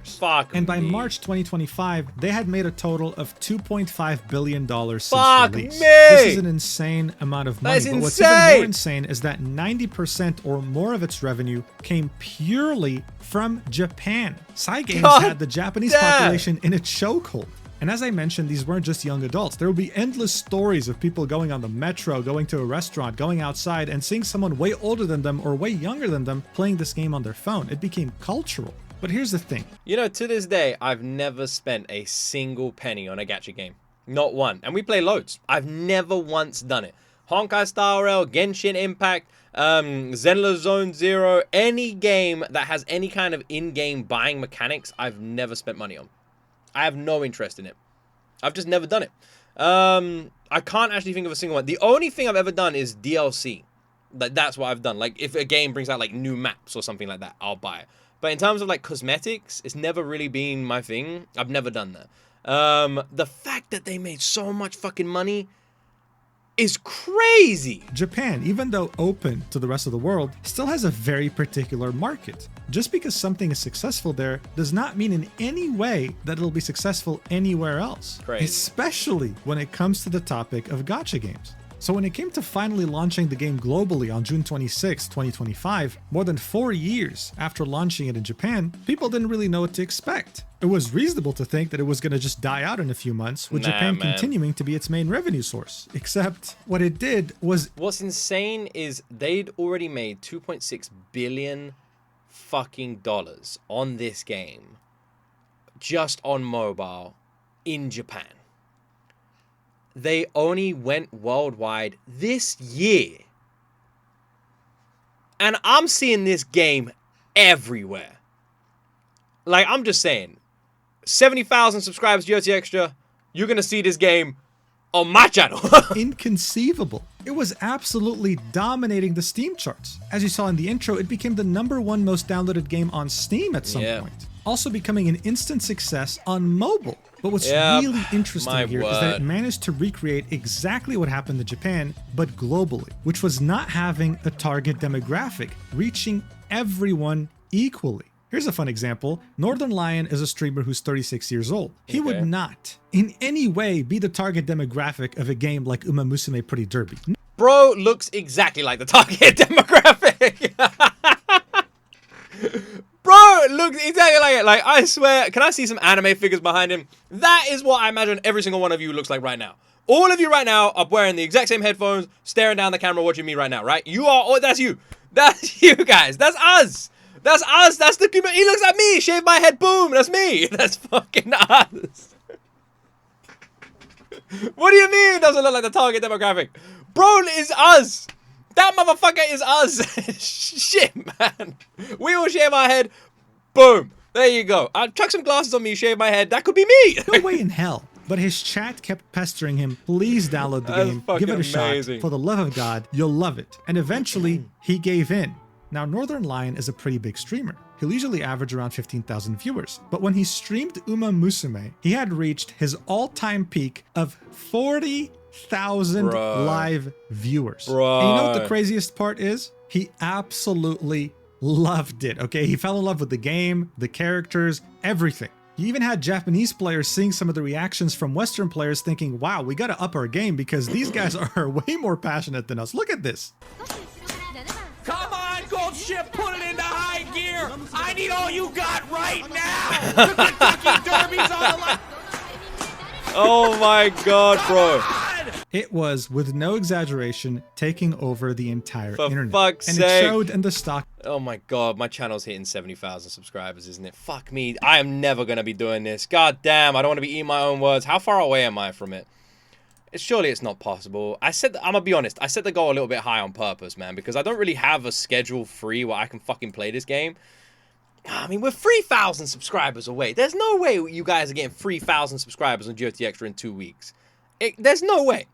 Fuck And by me. March 2025, they had made a total of $2.5 billion since Fuck release. me! This is an insane amount of money. That's But what's even insane! more insane is that 90% or more of its revenue came purely from Japan. Cygames God had the Japanese damn. population in its chokehold. And as I mentioned, these weren't just young adults. There would be endless stories of people going on the metro, going to a restaurant, going outside, and seeing someone way older than them or way younger than them playing this game on their phone. It became cultural. But here's the thing. You know, to this day, I've never spent a single penny on a gacha game. Not one. And we play loads. I've never once done it. Honkai Star Rail, Genshin Impact, Zenless Zone Zero, any game that has any kind of in-game buying mechanics, I've never spent money on. I have no interest in it. I've just never done it. I can't actually think of a single one. The only thing I've ever done is DLC. That's what I've done. Like, if a game brings out, like, new maps or something like that, I'll buy it. But in terms of, like, cosmetics, it's never really been my thing. I've never done that. The fact that they made so much fucking money is crazy. Japan, even though open to the rest of the world, still has a very particular market. Just because something is successful there does not mean in any way that it'll be successful anywhere else. Crazy. Especially when it comes to the topic of gacha games. So when it came to finally launching the game globally on June 26, 2025, more than 4 years after launching it in Japan, people didn't really know what to expect. It was reasonable to think that it was going to just die out in a few months, with Japan continuing to be its main revenue source. Except what it did was... What's insane is they'd already made $2.6 billion fucking dollars on this game just on mobile in Japan. They only went worldwide this year. And I'm seeing this game everywhere. Like, I'm just saying, 70,000 subscribers, G.O.T Extra, you're going to see this game on my channel. Inconceivable. It was absolutely dominating the Steam charts. As you saw in the intro, it became the #1 most downloaded game on Steam at some point. Also becoming an instant success on mobile. But what's really interesting here is that it managed to recreate exactly what happened in Japan, but globally, which was not having a target demographic, reaching everyone equally. Here's a fun example. Northern Lion is a streamer who's 36 years old. He would not, in any way, be the target demographic of a game like Umamusume Pretty Derby. Bro looks exactly like the target demographic. Bro looks exactly like it. Like, I swear, can I see some anime figures behind him? That is what I imagine every single one of you looks like right now. All of you right now are wearing the exact same headphones, staring down the camera, watching me right now, right? You are, oh, that's you. That's you guys. That's us. That's us. That's the, he looks like me. Shave my head. Boom. That's me. That's fucking us. What do you mean it doesn't look like the target demographic? Bro is us. That motherfucker is us. Shit, man. We all shave our head. Boom. There you go. I'll chuck some glasses on me, shave my head. That could be me. No way in hell. But his chat kept pestering him. Please download the game. Give it a shot. For the love of God, you'll love it. And eventually, he gave in. Now, Northern Lion is a pretty big streamer. He'll usually average around 15,000 viewers. But when he streamed Umamusume, he had reached his all-time peak of 40,000 live viewers. And you know what the craziest part is? He absolutely loved it, okay? He fell in love with the game, the characters, everything. He even had Japanese players seeing some of the reactions from Western players thinking, wow, we gotta up our game because these guys are way more passionate than us. Look at this. Come on, Gold Ship, put it into high gear. I need all you got right now. The Kentucky Derby's on the line. Oh my God, bro. It was, with no exaggeration, taking over the entire internet. Fuck's and sake. it showed in the stock. Oh my God, my channel's hitting 70,000 subscribers, isn't it? Fuck me. I am never going to be doing this. God damn, I don't want to be eating my own words. How far away am I from it? Surely it's not possible. I'm going to be honest. I set the goal a little bit high on purpose, man, because I don't really have a schedule free where I can fucking play this game. I mean, we're 3,000 subscribers away. There's no way you guys are getting 3,000 subscribers on G.O.T Extra in 2 weeks. There's no way.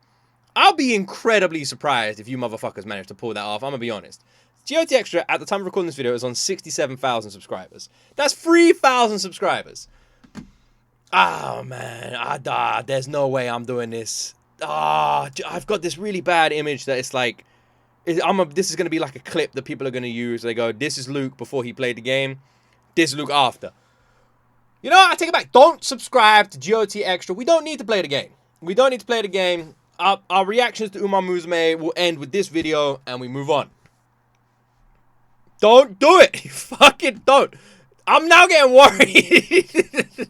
I'll be incredibly surprised if you motherfuckers manage to pull that off. I'm going to be honest. G.O.T Extra, at the time of recording this video, is on 67,000 subscribers. That's 3,000 subscribers. Oh, man. There's no way I'm doing this. I've got this really bad image that it's like... this is going to be like a clip that people are going to use. They go, this is Luke before he played the game. this look after. You know what? I take it back. Don't subscribe to G.O.T Extra. We don't need to play the game. We don't need to play the game. Our reactions to Umamusume will end with this video and we move on. Don't do it. Fucking don't. I'm now getting worried.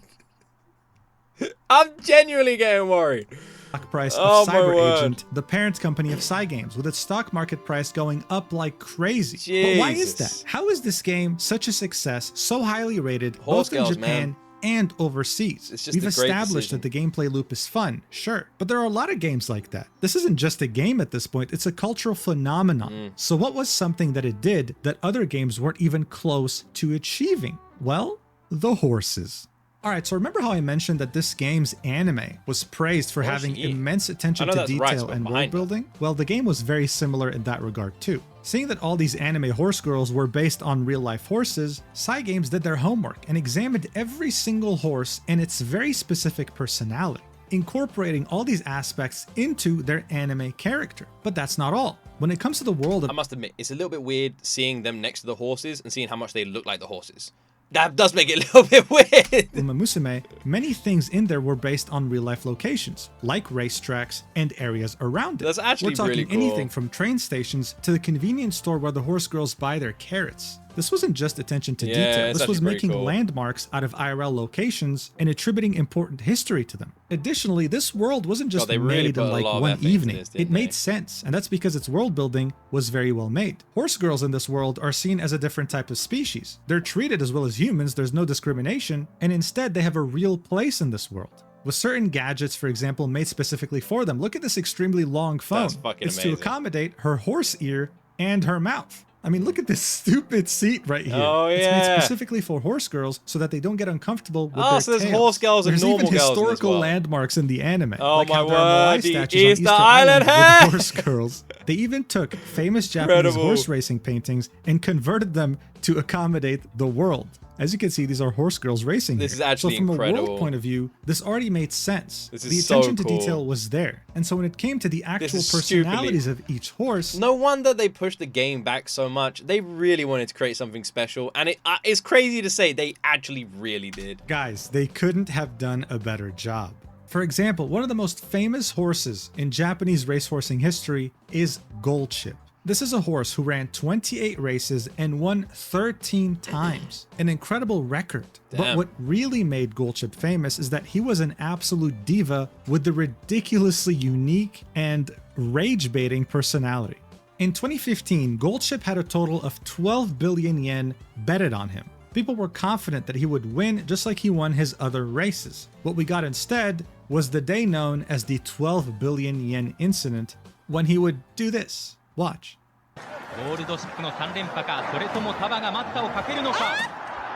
I'm genuinely getting worried. Stock price of Cyber Agent, the parent company of Cygames, with its stock market price going up like crazy. Jesus. But why is that? How is this game such a success, so highly rated, both in Japan and overseas? It's just We've a great established that the gameplay loop is fun, sure, but there are a lot of games like that. This isn't just a game at this point, it's a cultural phenomenon. So what was something that it did that other games weren't even close to achieving? Well, the horses. Alright, so remember how I mentioned that this game's anime was praised for having immense attention to detail and world building? Well, the game was very similar in that regard too. Seeing that all these anime horse girls were based on real-life horses, Cygames did their homework and examined every single horse and its very specific personality, incorporating all these aspects into their anime character. But that's not all. When it comes to the world of— I must admit, it's a little bit weird seeing them next to the horses and seeing how much they look like the horses. That does make it a little bit weird. Umamusume, many things in there were based on real-life locations, like racetracks and areas around it. That's actually We're talking really cool. anything from train stations to the convenience store where the horse girls buy their carrots. This wasn't just attention to detail, this was making landmarks out of IRL locations and attributing important history to them. Additionally, this world wasn't just made in like one evening, it made sense, and that's because its world building was very well made. Horse girls in this world are seen as a different type of species. They're treated as well as humans, there's no discrimination, and instead they have a real place in this world. With certain gadgets, for example, made specifically for them. Look at this extremely long phone. That's fucking it's amazing. to accommodate her horse ear and her mouth. I mean, look at this stupid seat right here. Oh, yeah. It's made specifically for horse girls so that they don't get uncomfortable with their so there's tails. horse girls and normal girls There's in even this historical world. landmarks in the anime. Oh, like my how there are word, Moai the statues on Easter Easter Island Island with horse girls. They even took famous Japanese Incredible. horse racing paintings and converted them to accommodate the world. As you can see, these are horse girls racing This here. is actually so from incredible. a world point of view, this already made sense. This is The so attention to cool. detail was there. And so when it came to the actual is stupidly- personalities of each horse, No wonder they pushed the game back so much. They really wanted to create something special, and it's crazy to say they actually really did. guys, they couldn't have done a better job. For example, one of the most famous horses in Japanese racehorsing history is Goldship. This is a horse who ran 28 races and won 13 times. An incredible record. But Damn. what really made Goldship famous is that he was an absolute diva with the ridiculously unique and rage-baiting personality. In 2015, Goldship had a total of 12 billion yen betted on him. People were confident that he would win just like he won his other races. What we got instead was the day known as the 12 billion yen incident, when he would do this. Watch. ゴールドシップの3連覇か、それとも束が待ったをかけるのか。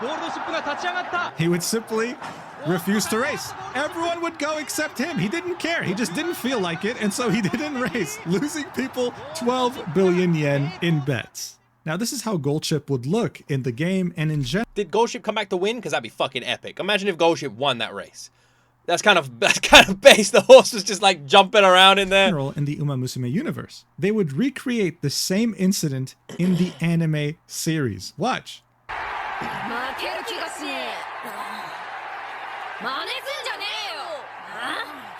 ゴールドシップが立ち上がった。 He would simply refuse to race. Everyone would go except him. He didn't care. He just didn't feel like it, and so he didn't race, losing people 12 billion yen in bets. Now, this is how Goldship would look in the game and in general. Did Goldship come back to win? Because that'd be fucking epic. Imagine if Goldship won that race. That's kind of based. The horse was just like jumping around in there. In the Umamusume universe. They would recreate the same incident in the anime series. Watch. 負ける気がしねえ。真似すんじゃねえよ。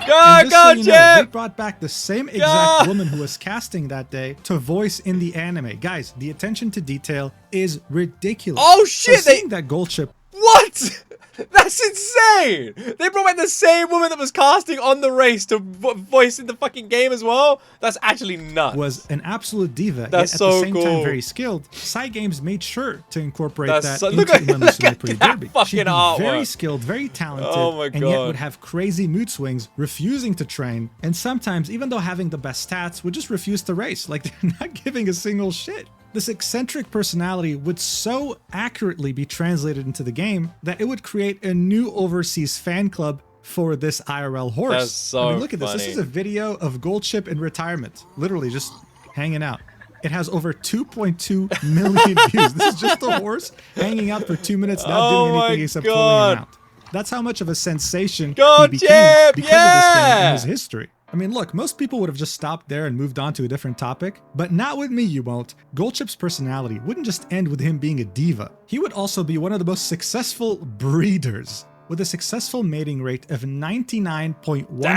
Go, And just go, so you know, they Chip! brought back the same exact woman who was casting that day to voice in the anime. Guys, the attention to detail is ridiculous. Oh, shit, So seeing that Goldship What? That's insane! They brought back the same woman that was casting on the race to voice in the fucking game as well? That's actually nuts. was an absolute diva, That's yet at so the same cool. time very skilled. Cygames made sure to incorporate That's that so- into look at Umamusume Pretty that Derby. fucking She'd be very artwork. skilled, very talented, Oh my and yet God. would have crazy mood swings, refusing to train, and sometimes, even though having the best stats, would just refuse to race. Like, they're not giving a single shit. This eccentric personality would so accurately be translated into the game that it would create a new overseas fan club for this IRL horse. That's so I mean, look at this. This funny. is a video of Goldship in retirement. Literally just hanging out. It has over 2.2 million views. This is just a horse hanging out for 2 minutes, not Oh doing my anything except God. pulling him out. That's how much of a sensation Go he became Chip! because of this thing Yeah! in his history. I mean, look, most people would have just stopped there and moved on to a different topic, but not with me, you won't. Goldchip's personality wouldn't just end with him being a diva. He would also be one of the most successful breeders, with a successful mating rate of 99.1%. Damn,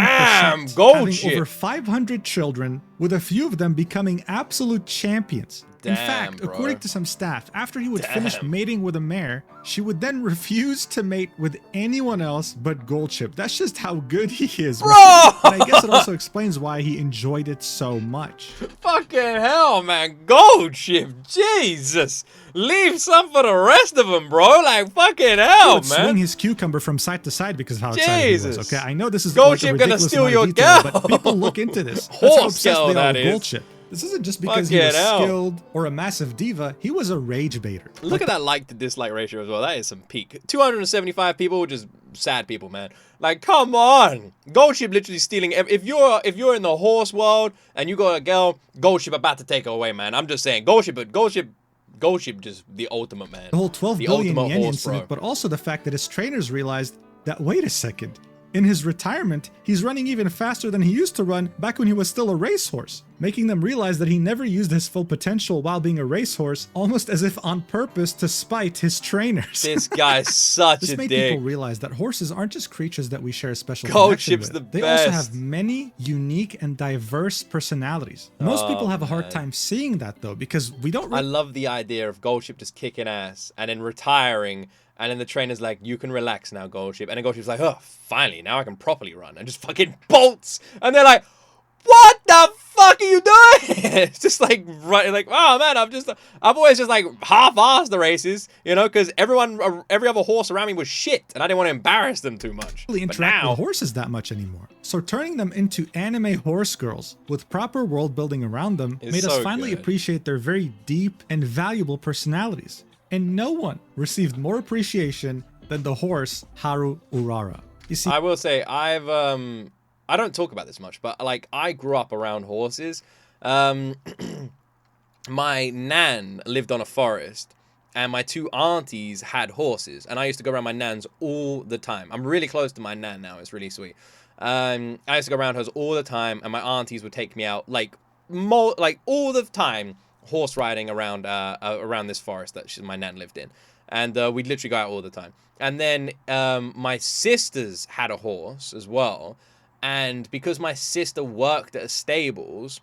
having Goldchip! over 500 children, with a few of them becoming absolute champions. In Damn, fact, bro. according to some staff, after he would finish mating with a mare, she would then refuse to mate with anyone else but Goldchip. That's just how good he is, Bro! And I guess it also explains why he enjoyed it so much. Fucking hell, man. Goldchip. Jesus. Leave some for the rest of them, bro. Like, fucking He hell, would swing man. his cucumber from side to side because of how excited he was. Jesus. Okay, I know this is Goldchip like a gonna ridiculous steal amount your of detail, girl. but people look into this. That's Horse how obsessed girl, they are that with is. Goldchip. This isn't just because he Fucking was hell. skilled or a massive diva. He was a rage baiter. Look at that like to dislike ratio as well. That is some peak. 275 people, just sad people, man. Like, come on. Goldchip literally stealing. If you're in the horse world and you got a girl, Goldchip about to take her away, man. I'm just saying, Goldchip just the ultimate, man. The whole 12 the billion ultimate yen horse, incident, bro. but also the fact that his trainers realized that, wait a second, in his retirement, he's running even faster than he used to run back when he was still a racehorse, making them realize that he never used his full potential while being a racehorse, almost as if on purpose to spite his trainers. This guy's such This a made dick. people realize that horses aren't just creatures that we share a special connection Goldchip's with. the They also best. have many unique and diverse personalities. Most people have a hard man. time seeing that though, because we don't I really love the idea of Goldchip just kicking ass and then retiring, and then the trainer's like, you can relax now, Goldchip. And then Goldchip's like, oh, finally, now I can properly run. And just fucking bolts. And they're like, what the fuck are you doing? It's just like, right, like, oh man, I've always just like half-assed the races, you know, because every other horse around me was shit, and I didn't want to embarrass them too much. really But interact now, with horses that much anymore. So turning them into anime horse girls with proper world building around them It's made us so finally good. appreciate their very deep and valuable personalities. And no one received more appreciation than the horse Haru Urara. You see, I will say, I don't talk about this much, but like I grew up around horses. My nan lived on a forest, and my two aunties had horses, and I used to go around my nan's all the time. I'm really close to my nan now. It's really sweet. I used to go around hers all the time, and my aunties would take me out like all the time horse riding around around this forest that my nan lived in, and we'd literally go out all the time. And then my sisters had a horse as well, and because my sister worked at a stables,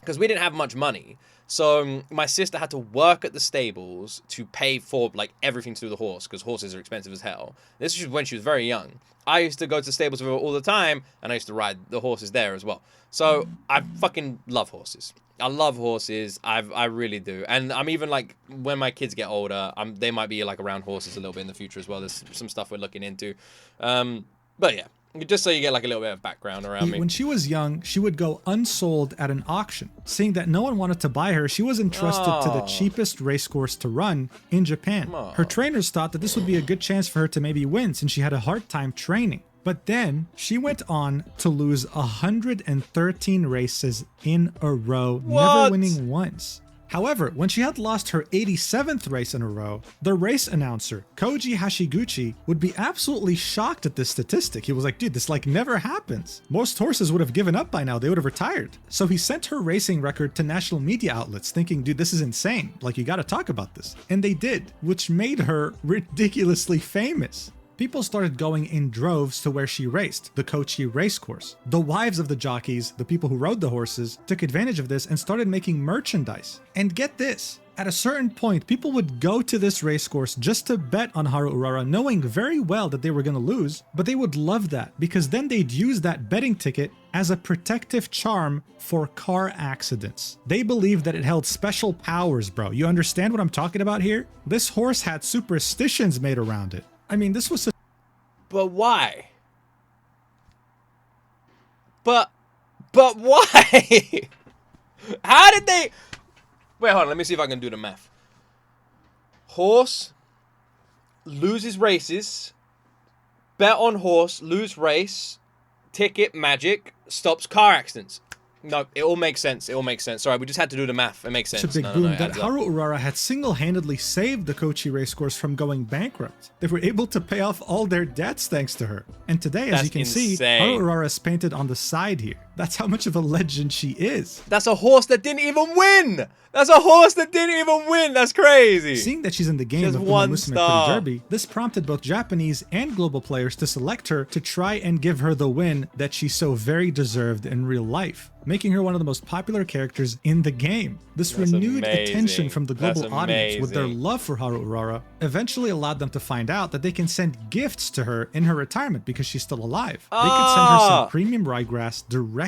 because we didn't have much money, so my sister had to work at the stables to pay for like everything to do with the horse, because horses are expensive as hell. This was when she was very young. I used to go to the stables with her all the time, and I used to ride the horses there as well. So I fucking love horses. I love horses. I really do. And I'm even like, when my kids get older, they might be like around horses a little bit in the future as well. There's some stuff we're looking into. But yeah, just so you get like a little bit of background around me. when she was young, she would go unsold at an auction. Seeing that no one wanted to buy her, she was entrusted to the cheapest racecourse to run in Japan. Her trainers thought that this would be a good chance for her to maybe win since she had a hard time training. But then she went on to lose 113 races in a row, never winning once. However, when she had lost her 87th race in a row, the race announcer, Koji Hashiguchi, would be absolutely shocked at this statistic. He was like, dude, this like never happens. Most horses would have given up by now. They would have retired. So he sent her racing record to national media outlets thinking, dude, this is insane. Like, you gotta talk about this. And they did, which made her ridiculously famous. People started going in droves to where she raced, the Kochi racecourse. The wives of the jockeys, the people who rode the horses, took advantage of this and started making merchandise. And get this, at a certain point, people would go to this racecourse just to bet on Haru Urara, knowing very well that they were going to lose, but they would love that because then they'd use that betting ticket as a protective charm for car accidents. They believed that it held special powers, bro. You understand what I'm talking about here? This horse had superstitions made around it. I mean, this was But why? But why? How did they... Wait, hold on. Let me see if I can do the math. Horse loses races. Bet on horse, lose race. Ticket magic stops car accidents. No, it all makes sense. It all makes sense. Sorry, we just had to do the math. It makes sense. Such a big boom that Haru Urara had single-handedly saved the Kochi racecourse from going bankrupt. They were able to pay off all their debts thanks to her. And today, as you can see, Haru Urara is painted on the side here. That's how much of a legend she is. That's a horse that didn't even win! That's a horse that didn't even win! That's crazy! Seeing that she's in the game of Umamusume Pretty Derby, this prompted both Japanese and global players to select her to try and give her the win that she so very deserved in real life, making her one of the most popular characters in the game. This renewed attention from the global audience with their love for Haru Urara eventually allowed them to find out that they can send gifts to her in her retirement because she's still alive. They could send her some premium ryegrass directly.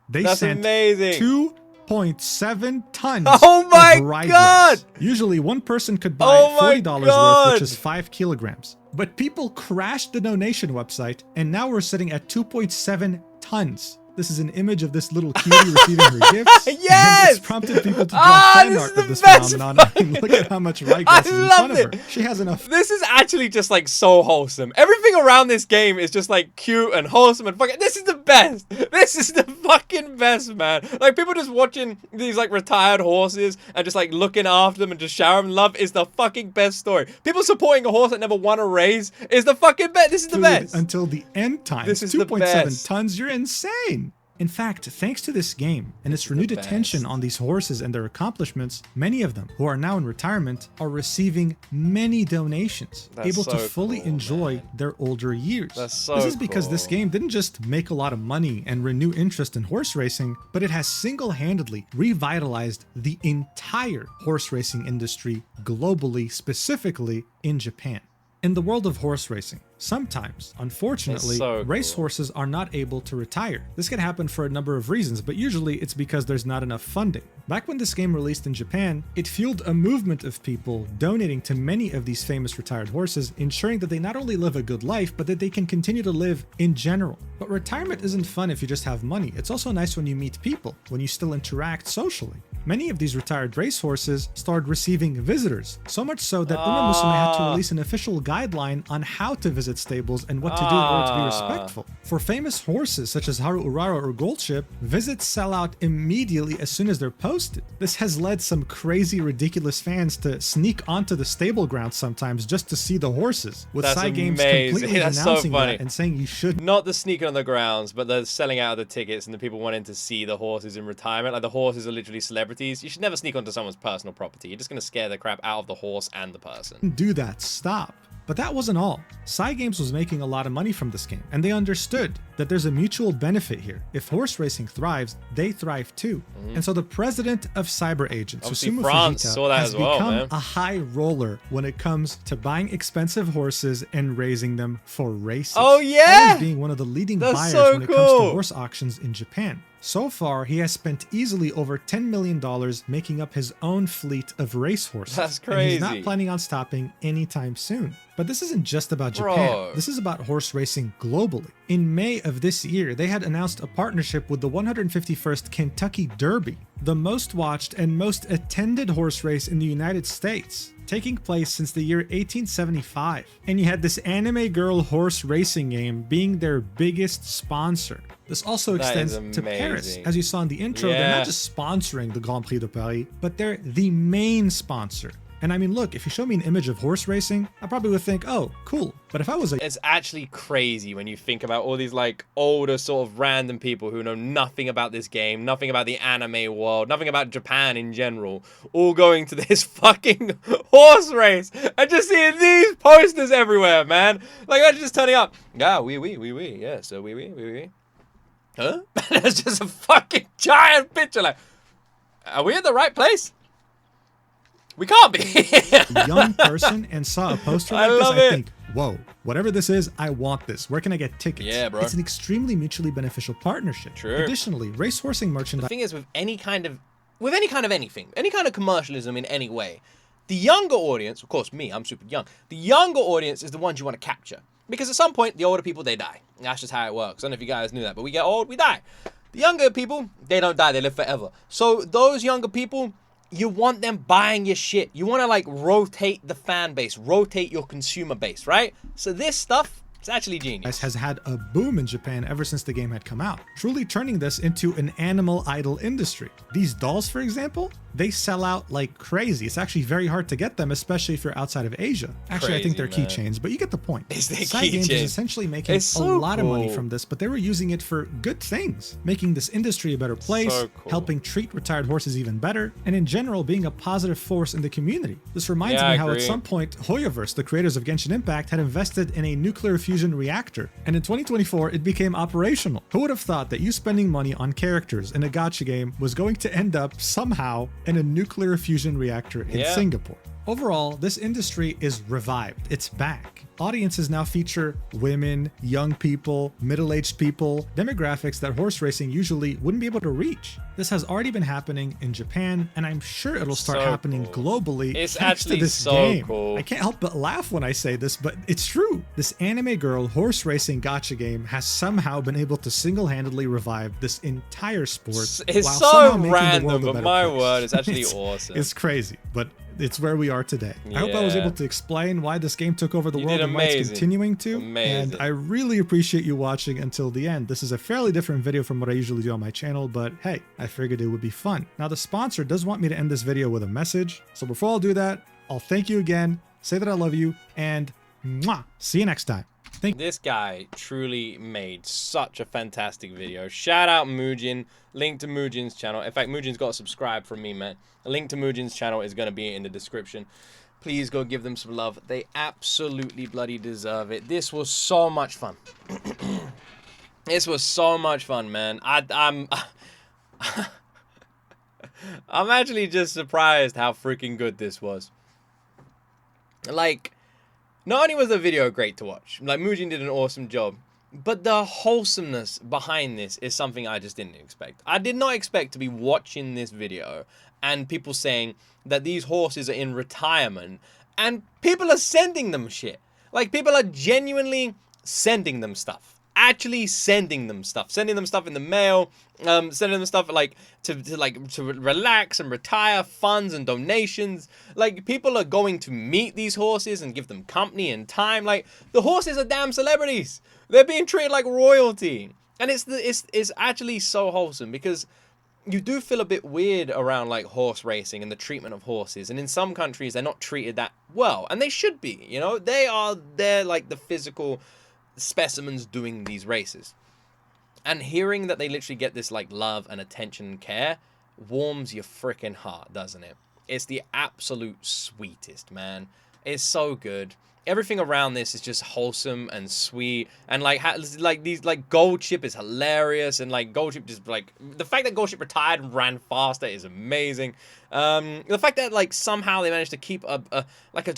They sent 2.7 tons of ryegrass. Usually one person could buy $40 worth, which is 5 kilograms. But people crashed the donation website, and now we're sitting at 2.7 tons. This is an image of this little cutie receiving her gifts. Yes! It's prompted people to draw fan art of this phenomenon. And look at how much ryegrass is in front of her. She has enough. This is actually just like so wholesome. Everything around this game is just like cute and wholesome and fucking. This is the best. This is the fucking best, man. Like people just watching these like retired horses and just like looking after them and just showering love is the fucking best story. People supporting a horse that never won a race is the fucking best. This is the best. Until the end times. This is 2.7 tons. You're insane. In fact, thanks to this game and its renewed attention on these horses and their accomplishments, many of them who are now in retirement are receiving many donations, able to fully enjoy their older years. This is because this game didn't just make a lot of money and renew interest in horse racing, but it has single-handedly revitalized the entire horse racing industry globally, specifically in Japan. In the world of horse racing, sometimes, unfortunately, racehorses are not able to retire. This can happen for a number of reasons, but usually it's because there's not enough funding. Back when this game released in Japan, it fueled a movement of people donating to many of these famous retired horses, ensuring that they not only live a good life, but that they can continue to live in general. But retirement isn't fun if you just have money. It's also nice when you meet people, when you still interact socially. Many of these retired racehorses started receiving visitors, so much so that Umamusume had to release an official guideline on how to visit stables and what to do in order to be respectful. For famous horses such as Haru Urara or Goldship, visits sell out immediately as soon as they're posted. This has led some crazy, ridiculous fans to sneak onto the stable grounds sometimes just to see the horses, with Side Games completely announcing that and saying you should. Not the sneaking on the grounds, but the selling out of the tickets and the people wanting to see the horses in retirement. Like the horses are literally celebrities. You should never sneak onto someone's personal property. You're just going to scare the crap out of the horse and the person. Do that. Stop. But that wasn't all. Side Games was making a lot of money from this game, and they understood that there's a mutual benefit here. If horse racing thrives, they thrive too. And so the president of cyber agents, Susumu Fujita, has become a high roller when it comes to buying expensive horses and raising them for races. Oh yeah! Always being one of the leading buyers when it comes to horse auctions in Japan. So far, he has spent easily over $10 million making up his own fleet of racehorses. That's crazy. And he's not planning on stopping anytime soon. But this isn't just about Japan. This is about horse racing globally. In May of this year, they had announced a partnership with the 151st Kentucky Derby, the most watched and most attended horse race in the United States, taking place since the year 1875. And you had this anime girl horse racing game being their biggest sponsor. This also extends to Paris. As you saw in the intro, they're not just sponsoring the Grand Prix de Paris, but they're the main sponsor. And I mean, look, if you show me an image of horse racing, I probably would think, oh, cool. But if I was It's actually crazy when you think about all these like older sort of random people who know nothing about this game, nothing about the anime world, nothing about Japan in general, all going to this fucking horse race and just seeing these posters everywhere, man. Like, that's just turning up. Yeah, oui. Yeah, so oui. Huh? There's just a fucking giant picture. Like, are we at the right place? We can't be. a young person and saw a poster like this, I think, whoa, whatever this is, I want this. Where can I get tickets? Yeah, bro. It's an extremely mutually beneficial partnership. True. Additionally, racehorsing merchandise. The thing is, with any kind of anything, any kind of commercialism in any way, the younger audience, of course, me, I'm super young. The younger audience is the ones you want to capture. Because at some point, the older people, they die. That's just how it works. I don't know if you guys knew that, but we get old, we die. The younger people, they don't die, they live forever. So those younger people, you want them buying your shit. You want to like rotate the fan base, rotate your consumer base, right? So this stuff It's actually genius. Has had a boom in Japan ever since the game had come out, truly turning this into an animal idol industry. These dolls, for example, they sell out like crazy. It's actually very hard to get them, especially if you're outside of Asia. Actually, I think they're keychains, but you get the point. Side Games is essentially making a lot of money from this, but they were using it for good things, making this industry a better place, helping treat retired horses even better, and in general being a positive force in the community. This reminds me how at some point Hoyoverse, the creators of Genshin Impact, had invested in a nuclear fusion reactor, and in 2024 it became operational. Who would have thought that you spending money on characters in a gacha game was going to end up somehow in a nuclear fusion reactor in Singapore? Overall, this industry is revived. It's back. Audiences now feature women, young people, middle-aged people, demographics that horse racing usually wouldn't be able to reach. This has already been happening in Japan, and I'm sure it'll start happening globally. It's thanks actually to this so game. cool. I can't help but laugh when I say this, but it's true. This anime girl horse racing gacha game has somehow been able to single-handedly revive this entire sport. It's while so somehow making the random, world a but better my place. word, it's actually awesome. It's crazy, but it's where we are today. I hope I was able to explain why this game took over the world and why it's continuing to. And I really appreciate you watching until the end. This is a fairly different video from what I usually do on my channel, but hey, I figured it would be fun. Now, the sponsor does want me to end this video with a message. So before I'll do that, I'll thank you again, say that I love you, and mwah, see you next time. This guy truly made such a fantastic video. Shout out Muujin. Link to Muujin's channel. In fact, Muujin's got to subscribe from me, man. A link to Muujin's channel is going to be in the description. Please go give them some love. They absolutely bloody deserve it. This was so much fun. This was so much fun, man. I'm I'm actually just surprised how freaking good this was. Like, not only was the video great to watch, like Muujin did an awesome job, but the wholesomeness behind this is something I just didn't expect. I did not expect to be watching this video and people saying that these horses are in retirement and people are sending them shit. Like, people are genuinely sending them stuff. Actually sending them stuff in the mail, sending them stuff like to relax and retire, funds and donations. Like, people are going to meet these horses and give them company and time. Like, the horses are damn celebrities. They're being treated like royalty, and it's actually so wholesome, because you do feel a bit weird around like horse racing and the treatment of horses, and in some countries they're not treated that well, and they should be. You know, they're like the physical specimens doing these races, and hearing that they literally get this like love and attention and care warms your freaking heart, doesn't it? It's the absolute sweetest, man. It's so good. Everything around this is just wholesome and sweet, and like Gold Ship is hilarious, and like Gold Ship just like the fact that Gold Ship retired and ran faster is amazing. The fact that like somehow they managed to keep a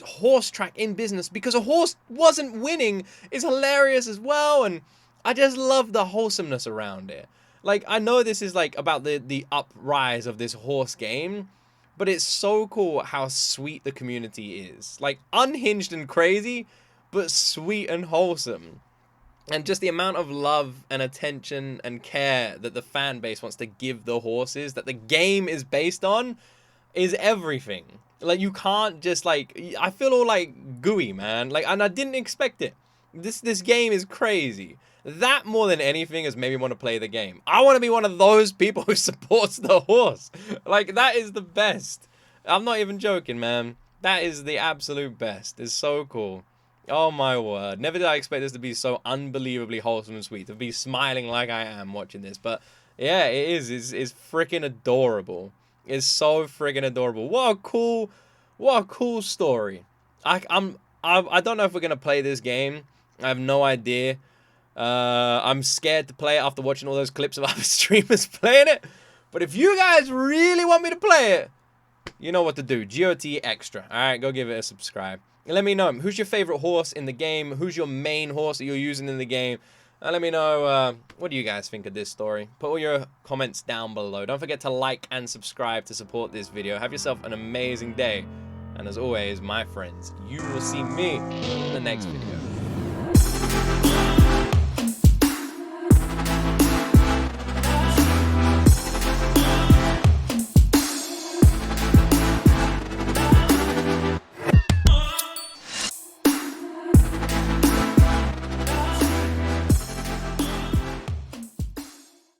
horse track in business because a horse wasn't winning is hilarious as well, and I just love the wholesomeness around it. Like, I know this is like about the uprise of this horse game, but it's so cool how sweet the community is. Like, unhinged and crazy, but sweet and wholesome. And just the amount of love and attention and care that the fan base wants to give the horses, that the game is based on, is everything. Like, you can't just, like, I feel all, like, gooey, man. Like, and I didn't expect it. This game is crazy. That, more than anything, has made me want to play the game. I want to be one of those people who supports the horse. Like, that is the best. I'm not even joking, man. That is the absolute best. It's so cool. Oh, my word. Never did I expect this to be so unbelievably wholesome and sweet. To be smiling like I am watching this. But, yeah, it is. It's freaking adorable. It's so freaking adorable. What a cool story. I don't know if we're going to play this game. I have no idea. I'm scared to play it after watching all those clips of other streamers playing it. But if you guys really want me to play it, you know what to do. G.O.T extra. Alright, go give it a subscribe. And let me know, who's your favorite horse in the game? Who's your main horse that you're using in the game? And let me know, what do you guys think of this story? Put all your comments down below. Don't forget to like and subscribe to support this video. Have yourself an amazing day. And as always, my friends, you will see me in the next video.